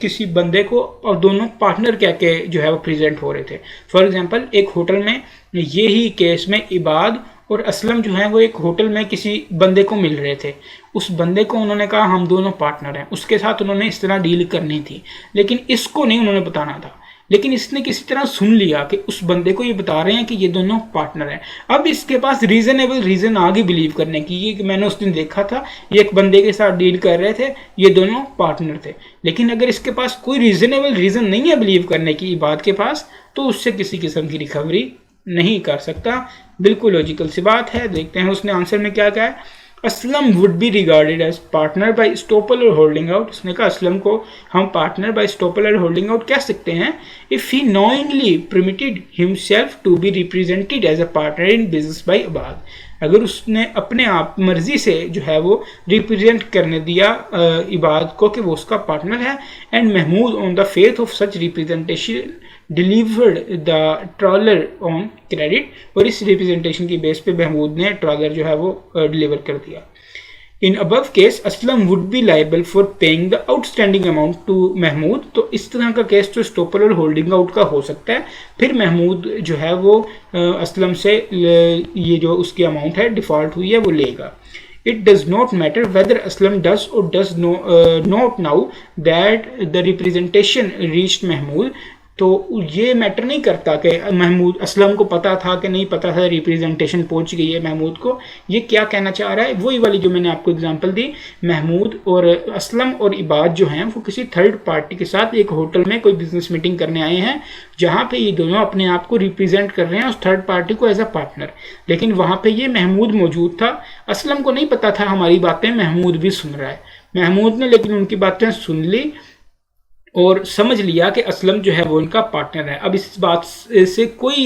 किसी बंदे को और दोनों पार्टनर कह के जो है वो प्रेजेंट हो रहे थे। फॉर एग्जांपल एक होटल में ये ही केस में इबाद और असलम जो है वो एक होटल में किसी बंदे को मिल रहे थे। उस बंदे को उन्होंने कहा हम दोनों पार्टनर हैं, उसके साथ उन्होंने इस तरह डील करनी थी, लेकिन इसको नहीं उन्होंने बताना था। लेकिन इसने किसी तरह सुन लिया कि उस बंदे को ये बता रहे हैं कि ये दोनों पार्टनर हैं। अब इसके पास रीजनेबल रीजन आ गई बिलीव करने की, ये कि मैंने उस दिन देखा था ये एक बंदे के साथ डील कर रहे थे, ये दोनों पार्टनर थे। लेकिन अगर इसके पास कोई रीजनेबल रीजन नहीं है बिलीव करने की बात के पास, तो उससे किसी किस्म की रिकवरी नहीं कर सकता। बिल्कुल लॉजिकल सी बात है। देखते हैं उसने आंसर में क्या कहा है। Aslam would be regarded as partner by estoppel और होल्डिंग आउट। उसने कहा असलम को हम पार्टनर बाय स्टॉपल और होल्डिंग आउट कह सकते हैं if he knowingly permitted himself to be represented as a partner in business by Ibad. अगर उसने अपने आप मर्जी से जो है वो रिप्रेजेंट करने दिया इबाद को कि वो उसका पार्टनर है, and Mahmood on the faith of such representation delivered the trawler on credit, और इस रिप्रेजेंटेशन की बेस पे महमूद ने ट्रॉलर जो है वो डिलीवर कर दिया। In above case Aslam would be liable for paying the outstanding amount to Mahmood. तो इस तरह का केस तो स्टॉपल और होल्डिंग आउट का हो सकता है। फिर महमूद जो है वो असलम से ये जो उसकी अमाउंट है डिफॉल्ट हुई है वो लेगा। It does not matter whether Aslam does or does not know that the representation reached Mahmood। तो ये मैटर नहीं करता कि महमूद असलम को पता था कि नहीं पता था, रिप्रेजेंटेशन पहुंच गई है महमूद को। ये क्या कहना चाह रहा है, वही वाली जो मैंने आपको एग्जांपल दी, महमूद और असलम और इबाद जो हैं वो किसी थर्ड पार्टी के साथ एक होटल में कोई बिजनेस मीटिंग करने आए हैं, जहाँ पे ये दोनों अपने आप को रिप्रेजेंट कर रहे हैं उस थर्ड पार्टी को एज अ पार्टनर। लेकिन वहाँ पे ये महमूद मौजूद था, असलम को नहीं पता था हमारी बातें महमूद भी सुन रहा है। महमूद ने लेकिन उनकी बातें सुन ली और समझ लिया कि असलम जो है वो उनका पार्टनर है। अब इस बात से कोई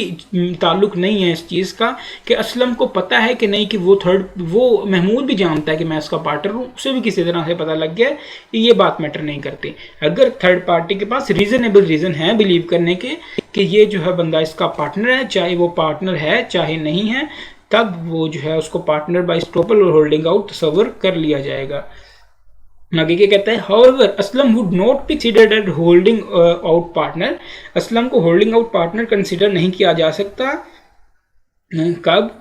ताल्लुक नहीं है इस चीज़ का कि असलम को पता है कि नहीं, कि वो महमूद भी जानता है कि मैं उसका पार्टनर हूँ, उसे भी किसी तरह से पता लग गया कि ये बात मैटर नहीं करती। अगर थर्ड पार्टी के पास रीजनेबल रीज़न है बिलीव करने के कि ये जो है बंदा इसका पार्टनर है, चाहे वो पार्टनर है चाहे नहीं है, तब वो जो है उसको पार्टनर बाय स्टॉपल और होल्डिंग आउट तस्वर कर लिया जाएगा। आगे क्या कहता है, however Aslam would not be considered as holding out partner. Aslam को होल्डिंग आउट पार्टनर कंसीडर नहीं किया जा सकता कब,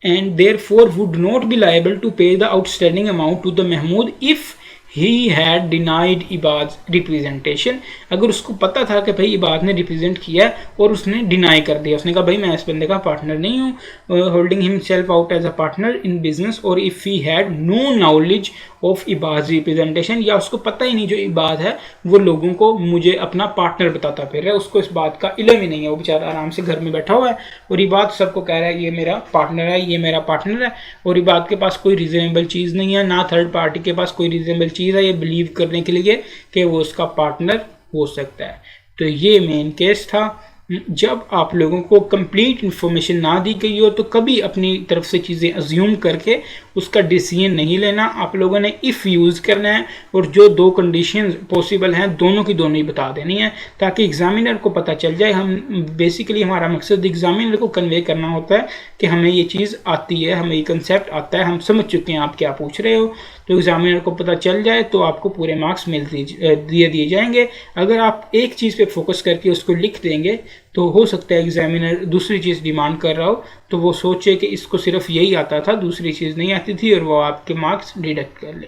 and therefore would not be liable to pay the outstanding amount to the Mahmood if he had denied Ibad representation. अगर उसको पता था कि भाई इबाद ने रिप्रेजेंट किया और उसने डिनाई कर दिया, उसने कहा भाई मैं इस बंदे का पार्टनर नहीं हूँ, holding himself out as a partner in business, और if he had no knowledge of Ibad representation, या उसको पता ही नहीं जो इबाद है वो लोगों को मुझे अपना पार्टनर बताता फिर है, उसको इस बात का इल्म ही नहीं है, वो बेचारा आराम से घर में बैठा हुआ है और इबाद सबको कह रहा है ये मेरा पार्टनर है, ये मेरा पार्टनर है, और इबाद के पास कोई रीजनेबल चीज़ नहीं है, ना थर्ड पार्टी के पास कोई रीजनेबल चीज़ है ये बिलीव करने के लिए कि वो उसका पार्टनर हो सकता है। तो ये मेन केस था। जब आप लोगों को कंप्लीट इन्फॉर्मेशन ना दी गई हो तो कभी अपनी तरफ से चीज़ें अज्यूम करके उसका डिसीजन नहीं लेना। आप लोगों ने इफ़ यूज़ करना है और जो दो कंडीशन पॉसिबल हैं दोनों की दोनों ही बता देनी है ताकि एग्जामिनर को पता चल जाए। हम बेसिकली हमारा मकसद एग्जामिनर को कन्वे करना होता है कि हमें ये चीज़ आती है, हमें ये कंसेप्ट आता है, हम समझ चुके हैं आप क्या पूछ रहे हो, तो एग्जामिनर को पता चल जाए तो आपको पूरे मार्क्स दिए जाएंगे। अगर आप एक चीज़ पे फोकस करके उसको लिख देंगे तो हो सकता है एग्जामिनर दूसरी चीज़ डिमांड कर रहा हो तो वो सोचे कि इसको सिर्फ यही आता था, दूसरी चीज़ नहीं आती थी, और वो आपके मार्क्स डिडक्ट कर ले।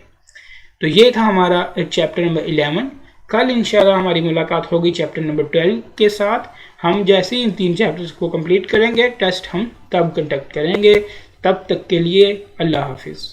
तो ये था हमारा चैप्टर नंबर 11। कल इंशाल्लाह हमारी मुलाकात होगी चैप्टर नंबर 12 के साथ। हम जैसे ही इन 3 चैप्टर्स को कंप्लीट करेंगे टेस्ट हम तब कंडक्ट करेंगे। तब तक के लिए अल्लाह हाफिज़।